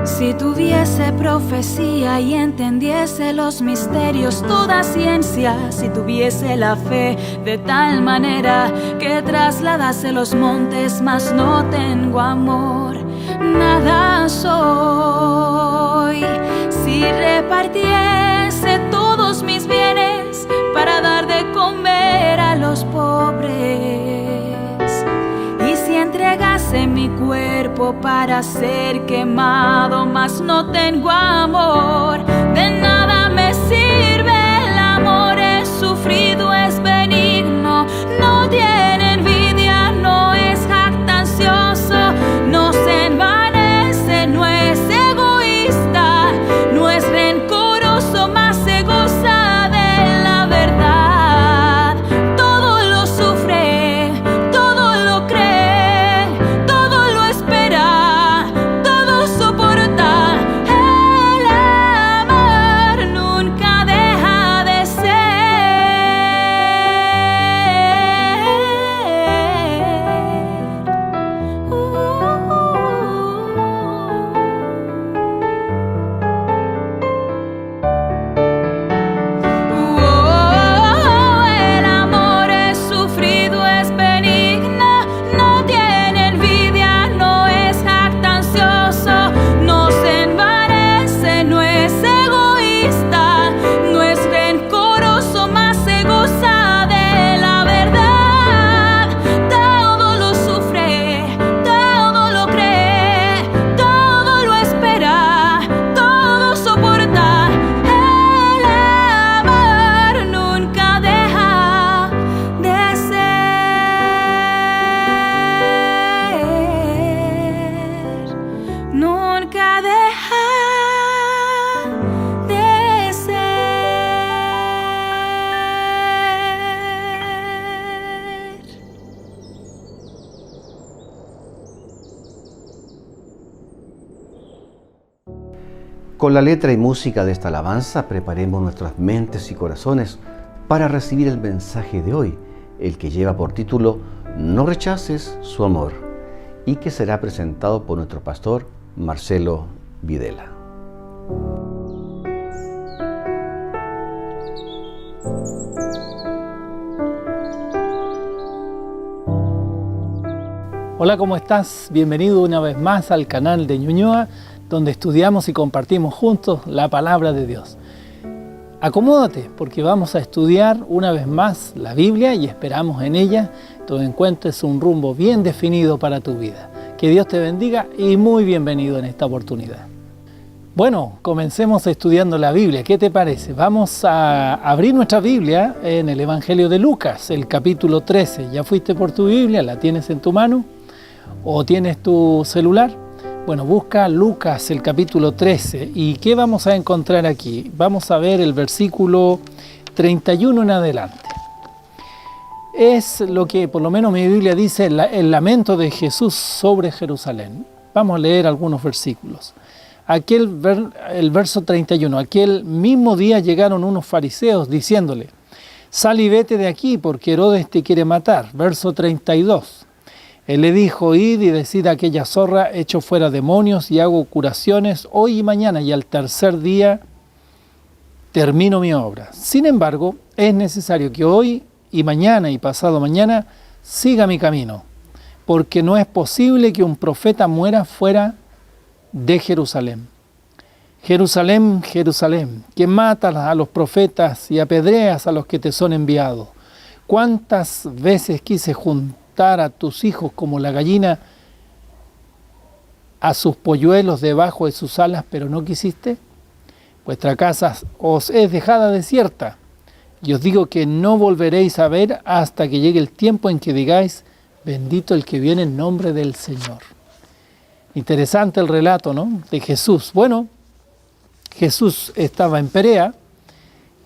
Si tuviese profecía y entendiese los misterios, toda ciencia, si tuviese la fe de tal manera que trasladase los montes, mas no tengo amor, nada soy. Si repartiese todos mis bienes para dar de comer a los pobres, y si entregase mi cuerpo para ser quemado, mas no tengo amor, de nada me sirve. El amor es sufrido, es benigno, no tiene envidia, no es jactancioso, no se envanece, no es egoísta, no es rencoroso, mas se goza de la verdad. Todo lo sufre, todo lo cree, todo lo espera, todo soporta. El amor Con la letra y música de esta alabanza preparemos nuestras mentes y corazones para recibir el mensaje de hoy, el que lleva por título No rechaces su amor, y que será presentado por nuestro pastor Marcelo Videla. Hola, ¿cómo estás? Bienvenido una vez más al canal de Ñuñoa, donde estudiamos y compartimos juntos la palabra de Dios. Acomódate, porque vamos a estudiar una vez más la Biblia y esperamos en ella tú encuentres un rumbo bien definido para tu vida. Que Dios te bendiga y muy bienvenido en esta oportunidad. Bueno, comencemos estudiando la Biblia. ¿Qué te parece? Vamos a abrir nuestra Biblia en el Evangelio de Lucas, el capítulo 13. ¿Ya fuiste por tu Biblia? ¿La tienes en tu mano? ¿O tienes tu celular? Bueno, busca Lucas, el capítulo 13. ¿Y qué vamos a encontrar aquí? Vamos a ver el versículo 31 en adelante. Es lo que por lo menos mi Biblia dice, el lamento de Jesús sobre Jerusalén. Vamos a leer algunos versículos. El verso 31. Aquel mismo día llegaron unos fariseos diciéndole: sal y vete de aquí, porque Herodes te quiere matar. Verso 32. Él le dijo: id y decid a aquella zorra, echo fuera demonios y hago curaciones hoy y mañana, y al tercer día termino mi obra. Sin embargo, es necesario que hoy y mañana y pasado mañana siga mi camino, porque no es posible que un profeta muera fuera de Jerusalén. Jerusalén, Jerusalén, que matas a los profetas y apedreas a los que te son enviados. ¿Cuántas veces quise juntar a tus hijos como la gallina a sus polluelos debajo de sus alas, pero no quisiste? Vuestra casa os es dejada desierta, y os digo que no volveréis a ver hasta que llegue el tiempo en que digáis: bendito el que viene en nombre del Señor. Interesante el relato, ¿no?, de Jesús. Bueno, Jesús estaba en Perea,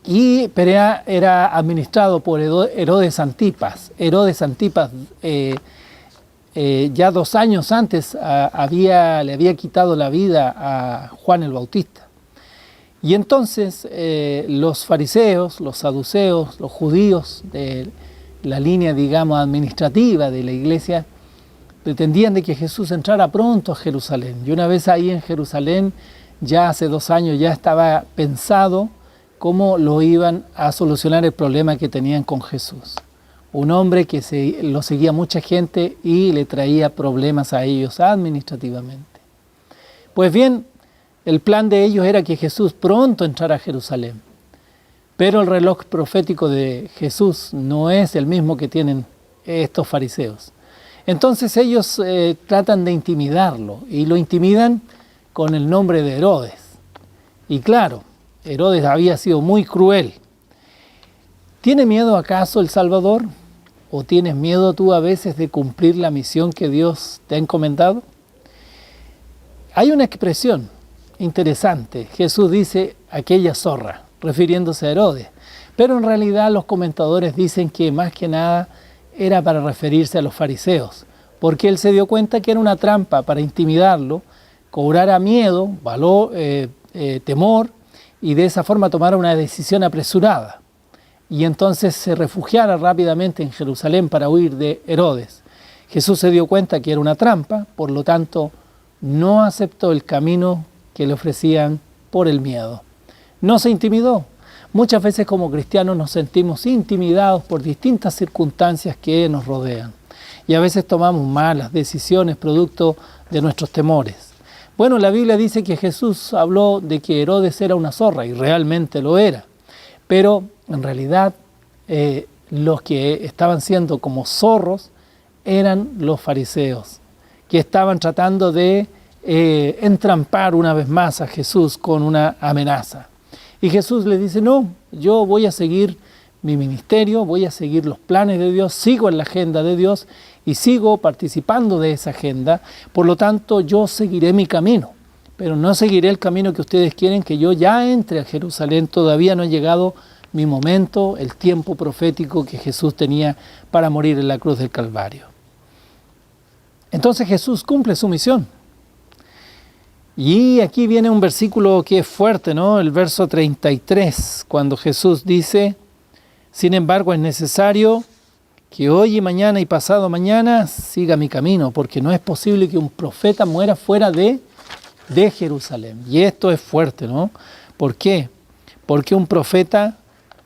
y Perea era administrado por Herodes Antipas. Herodes Antipas ya 2 años antes le había quitado la vida a Juan el Bautista. Y entonces los fariseos, los saduceos, los judíos de la línea, digamos, administrativa de la iglesia, pretendían de que Jesús entrara pronto a Jerusalén. Y una vez ahí en Jerusalén, ya hace 2 años, ya estaba pensado cómo lo iban a solucionar el problema que tenían con Jesús. Un hombre que lo seguía mucha gente y le traía problemas a ellos administrativamente. Pues bien, el plan de ellos era que Jesús pronto entrara a Jerusalén. Pero el reloj profético de Jesús no es el mismo que tienen estos fariseos. Entonces ellos tratan de intimidarlo, y lo intimidan con el nombre de Herodes. Y claro, Herodes había sido muy cruel. ¿Tiene miedo acaso el Salvador? ¿O tienes miedo tú a veces de cumplir la misión que Dios te ha encomendado? Hay una expresión interesante. Jesús dice aquella zorra, refiriéndose a Herodes. Pero en realidad los comentadores dicen que más que nada era para referirse a los fariseos, porque él se dio cuenta que era una trampa para intimidarlo, cobrara miedo, temor, y de esa forma tomara una decisión apresurada, y entonces se refugiara rápidamente en Jerusalén para huir de Herodes. Jesús se dio cuenta que era una trampa, por lo tanto no aceptó el camino que le ofrecían por el miedo. No se intimidó. Muchas veces como cristianos nos sentimos intimidados por distintas circunstancias que nos rodean, y a veces tomamos malas decisiones producto de nuestros temores. Bueno, la Biblia dice que Jesús habló de que Herodes era una zorra, y realmente lo era. Pero en realidad los que estaban siendo como zorros eran los fariseos, que estaban tratando de entrampar una vez más a Jesús con una amenaza. Y Jesús le dice: no, yo voy a seguir mi ministerio, voy a seguir los planes de Dios, sigo en la agenda de Dios y sigo participando de esa agenda. Por lo tanto, yo seguiré mi camino, pero no seguiré el camino que ustedes quieren que yo ya entre a Jerusalén. Todavía no ha llegado mi momento, el tiempo profético que Jesús tenía para morir en la cruz del Calvario. Entonces Jesús cumple su misión. Y aquí viene un versículo que es fuerte, ¿no? El verso 33, cuando Jesús dice: sin embargo, es necesario que hoy y mañana y pasado mañana siga mi camino, porque no es posible que un profeta muera fuera de Jerusalén. Y esto es fuerte, ¿no? ¿Por qué? Porque un profeta,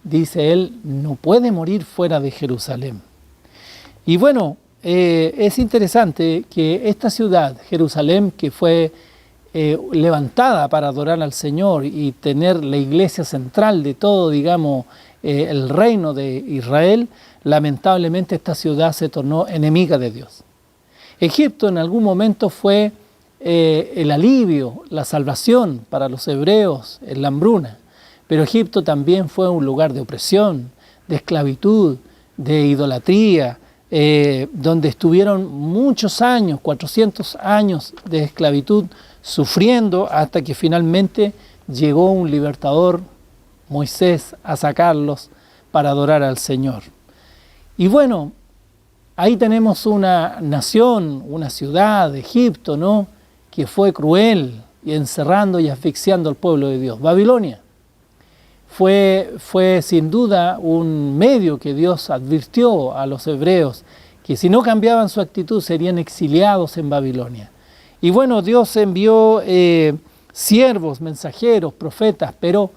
dice él, no puede morir fuera de Jerusalén. Y bueno, es interesante que esta ciudad, Jerusalén, que fue levantada para adorar al Señor y tener la iglesia central de todo, digamos, el reino de Israel, lamentablemente esta ciudad se tornó enemiga de Dios. Egipto en algún momento fue el alivio, la salvación para los hebreos en la hambruna, pero Egipto también fue un lugar de opresión, de esclavitud, de idolatría, donde estuvieron muchos años, 400 años de esclavitud, sufriendo hasta que finalmente llegó un libertador, Moisés, a sacarlos para adorar al Señor. Y bueno, ahí tenemos una nación, una ciudad, Egipto, ¿no?, que fue cruel y encerrando y asfixiando al pueblo de Dios. Babilonia fue sin duda un medio que Dios advirtió a los hebreos que si no cambiaban su actitud serían exiliados en Babilonia. Y bueno, Dios envió siervos, mensajeros, profetas, pero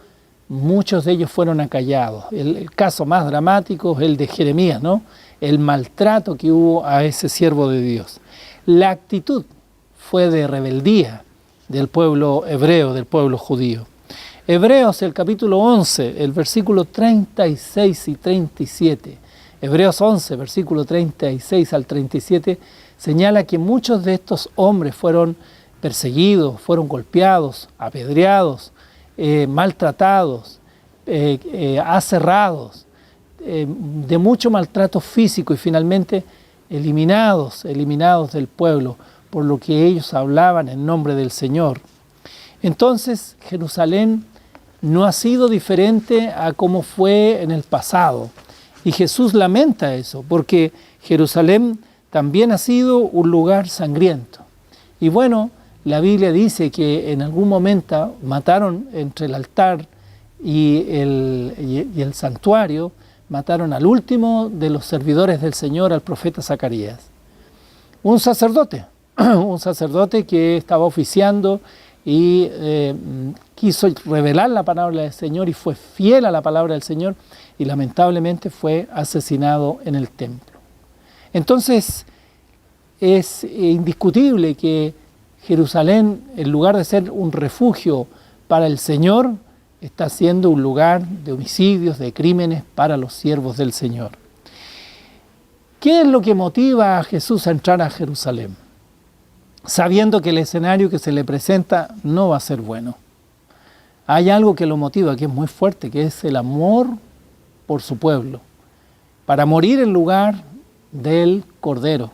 muchos de ellos fueron acallados. El caso más dramático es el de Jeremías, ¿no? El maltrato que hubo a ese siervo de Dios. La actitud fue de rebeldía del pueblo hebreo, del pueblo judío. Hebreos, el capítulo 11, el versículo 36 y 37. Hebreos 11, versículo 36 al 37, señala que muchos de estos hombres fueron perseguidos, fueron golpeados, apedreados, maltratados, aserrados, de mucho maltrato físico y finalmente eliminados del pueblo, por lo que ellos hablaban en nombre del Señor. Entonces, Jerusalén no ha sido diferente a como fue en el pasado. Y Jesús lamenta eso, porque Jerusalén también ha sido un lugar sangriento. Y bueno, la Biblia dice que en algún momento mataron entre el altar y el santuario, mataron al último de los servidores del Señor, al profeta Zacarías. Un sacerdote que estaba oficiando y quiso revelar la palabra del Señor y fue fiel a la palabra del Señor y lamentablemente fue asesinado en el templo. Entonces es indiscutible que Jerusalén, en lugar de ser un refugio para el Señor, está siendo un lugar de homicidios, de crímenes para los siervos del Señor. ¿Qué es lo que motiva a Jesús a entrar a Jerusalén? Sabiendo que el escenario que se le presenta no va a ser bueno. Hay algo que lo motiva, que es muy fuerte, que es el amor por su pueblo. Para morir en lugar del Cordero,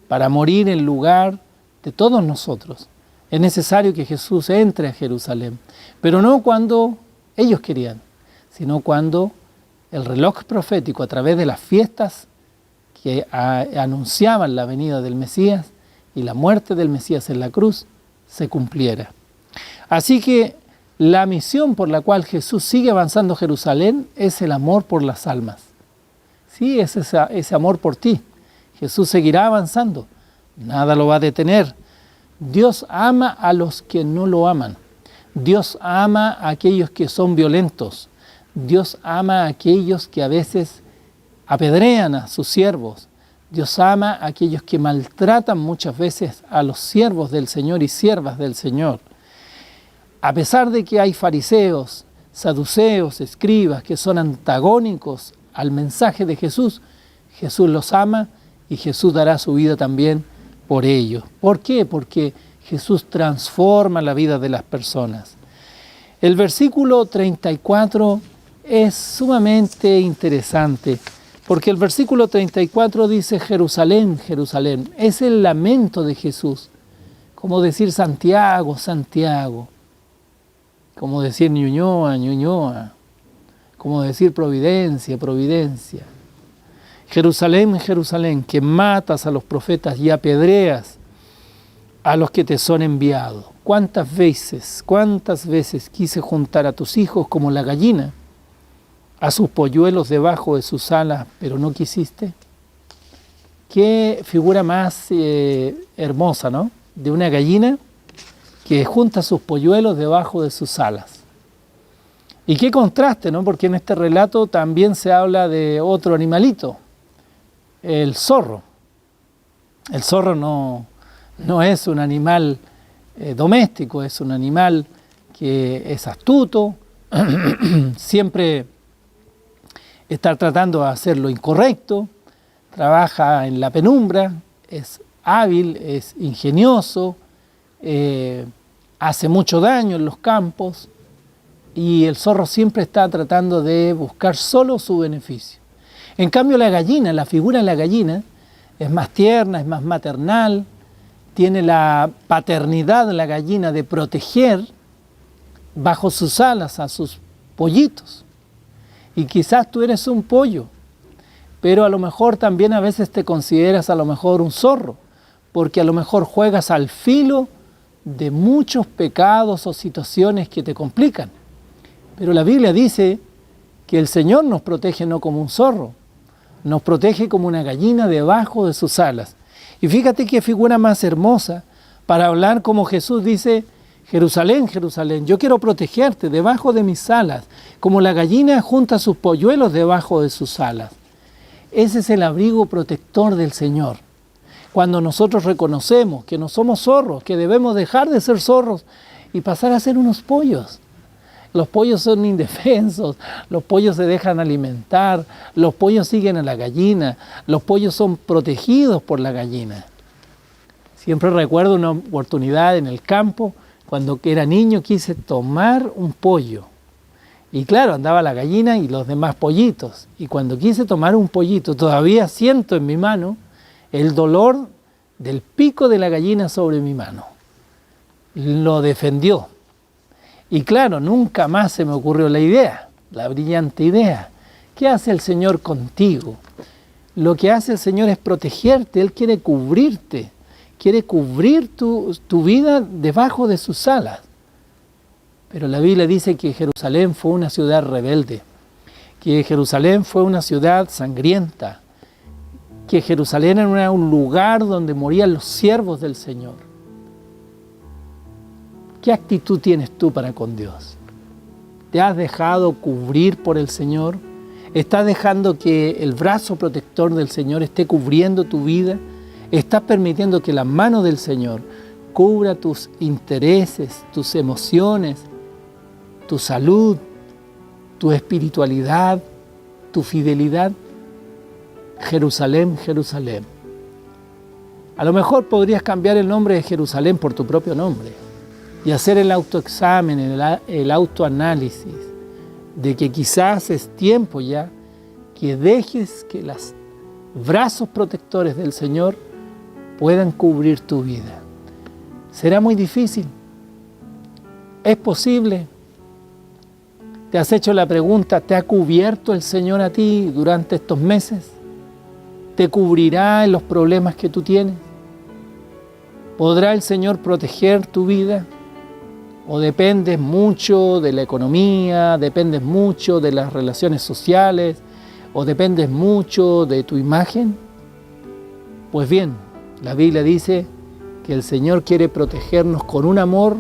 para morir en lugar de todos nosotros, es necesario que Jesús entre a Jerusalén. Pero no cuando ellos querían, sino cuando el reloj profético, a través de las fiestas que anunciaban la venida del Mesías y la muerte del Mesías en la cruz, se cumpliera. Así que la misión por la cual Jesús sigue avanzando a Jerusalén es el amor por las almas. Sí, es ese amor por ti. Jesús seguirá avanzando, nada lo va a detener. Dios ama a los que no lo aman. Dios ama a aquellos que son violentos. Dios ama a aquellos que a veces apedrean a sus siervos. Dios ama a aquellos que maltratan muchas veces a los siervos del Señor y siervas del Señor. A pesar de que hay fariseos, saduceos, escribas que son antagónicos al mensaje de Jesús, Jesús los ama y Jesús dará su vida también por ellos. ¿Por qué? Porque Jesús transforma la vida de las personas. El versículo 34 es sumamente interesante, porque el versículo 34 dice: Jerusalén, Jerusalén. Es el lamento de Jesús, como decir Santiago, Santiago, como decir Ñuñoa, Ñuñoa, como decir Providencia, Providencia. Jerusalén, Jerusalén, que matas a los profetas y apedreas a los que te son enviados. ¿Cuántas veces quise juntar a tus hijos como la gallina a sus polluelos debajo de sus alas, pero no quisiste? Qué figura más hermosa, ¿no? De una gallina que junta sus polluelos debajo de sus alas. Y qué contraste, ¿no? Porque en este relato también se habla de otro animalito, el zorro. El zorro no es un animal doméstico, es un animal que es astuto, siempre está tratando de hacer lo incorrecto, trabaja en la penumbra, es hábil, es ingenioso, hace mucho daño en los campos, y el zorro siempre está tratando de buscar solo su beneficio. En cambio la gallina, la figura de la gallina, es más tierna, es más maternal, tiene la paternidad de la gallina de proteger bajo sus alas a sus pollitos. Y quizás tú eres un pollo, pero a lo mejor también a veces te consideras a lo mejor un zorro, porque a lo mejor juegas al filo de muchos pecados o situaciones que te complican. Pero la Biblia dice que el Señor nos protege no como un zorro, nos protege como una gallina debajo de sus alas. Y fíjate qué figura más hermosa para hablar como Jesús dice: Jerusalén, Jerusalén, yo quiero protegerte debajo de mis alas, como la gallina junta sus polluelos debajo de sus alas. Ese es el abrigo protector del Señor. Cuando nosotros reconocemos que no somos zorros, que debemos dejar de ser zorros y pasar a ser unos pollos. Los pollos son indefensos, los pollos se dejan alimentar, los pollos siguen a la gallina, los pollos son protegidos por la gallina. Siempre recuerdo una oportunidad en el campo, cuando era niño quise tomar un pollo. Y claro, andaba la gallina y los demás pollitos. Y cuando quise tomar un pollito, todavía siento en mi mano el dolor del pico de la gallina sobre mi mano. Lo defendió. Y claro, nunca más se me ocurrió la idea, la brillante idea. ¿Qué hace el Señor contigo? Lo que hace el Señor es protegerte, Él quiere cubrirte, quiere cubrir tu vida debajo de sus alas. Pero la Biblia dice que Jerusalén fue una ciudad rebelde, que Jerusalén fue una ciudad sangrienta, que Jerusalén era un lugar donde morían los siervos del Señor. ¿Qué actitud tienes tú para con Dios? ¿Te has dejado cubrir por el Señor? ¿Estás dejando que el brazo protector del Señor esté cubriendo tu vida? ¿Estás permitiendo que la mano del Señor cubra tus intereses, tus emociones, tu salud, tu espiritualidad, tu fidelidad? Jerusalén, Jerusalén. A lo mejor podrías cambiar el nombre de Jerusalén por tu propio nombre y hacer el autoexamen, el autoanálisis de que quizás es tiempo ya que dejes que los brazos protectores del Señor puedan cubrir tu vida. Será muy difícil. ¿Es posible? ¿Te has hecho la pregunta, ¿te ha cubierto el Señor a ti durante estos meses? ¿Te cubrirá en los problemas que tú tienes? ¿Podrá el Señor proteger tu vida? ¿O dependes mucho de la economía, dependes mucho de las relaciones sociales, o dependes mucho de tu imagen? Pues bien, la Biblia dice que el Señor quiere protegernos con un amor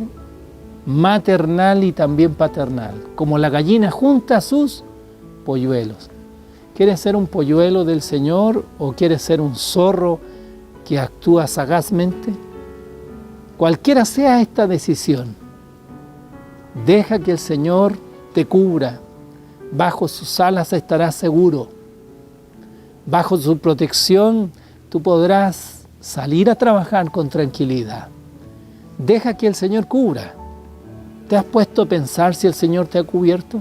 maternal y también paternal, como la gallina junta sus polluelos. ¿Quieres ser un polluelo del Señor o quieres ser un zorro que actúa sagazmente? Cualquiera sea esta decisión, deja que el Señor te cubra. Bajo sus alas estarás seguro. Bajo su protección tú podrás salir a trabajar con tranquilidad. Deja que el Señor cubra. ¿Te has puesto a pensar si el Señor te ha cubierto?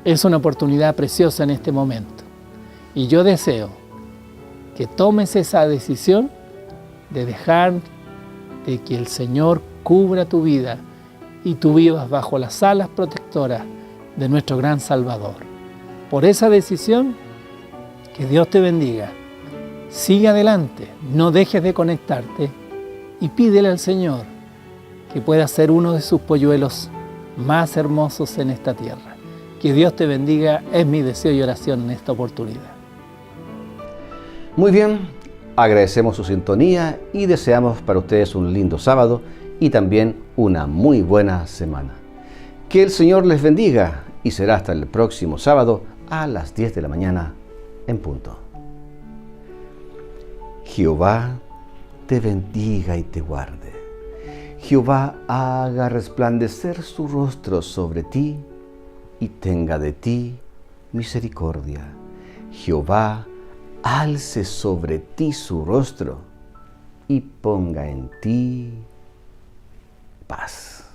Es una oportunidad preciosa en este momento. Y yo deseo que tomes esa decisión de dejar de que el Señor cubra tu vida y tú vivas bajo las alas protectoras de nuestro gran Salvador. Por esa decisión, que Dios te bendiga. Sigue adelante, no dejes de conectarte y pídele al Señor que puedas ser uno de sus polluelos más hermosos en esta tierra. Que Dios te bendiga, es mi deseo y oración en esta oportunidad. Muy bien, agradecemos su sintonía y deseamos para ustedes un lindo sábado y también una muy buena semana. Que el Señor les bendiga y será hasta el próximo sábado a las 10 de la mañana en punto. Jehová te bendiga y te guarde. Jehová haga resplandecer su rostro sobre ti y tenga de ti misericordia. Jehová alce sobre ti su rostro y ponga en ti paz.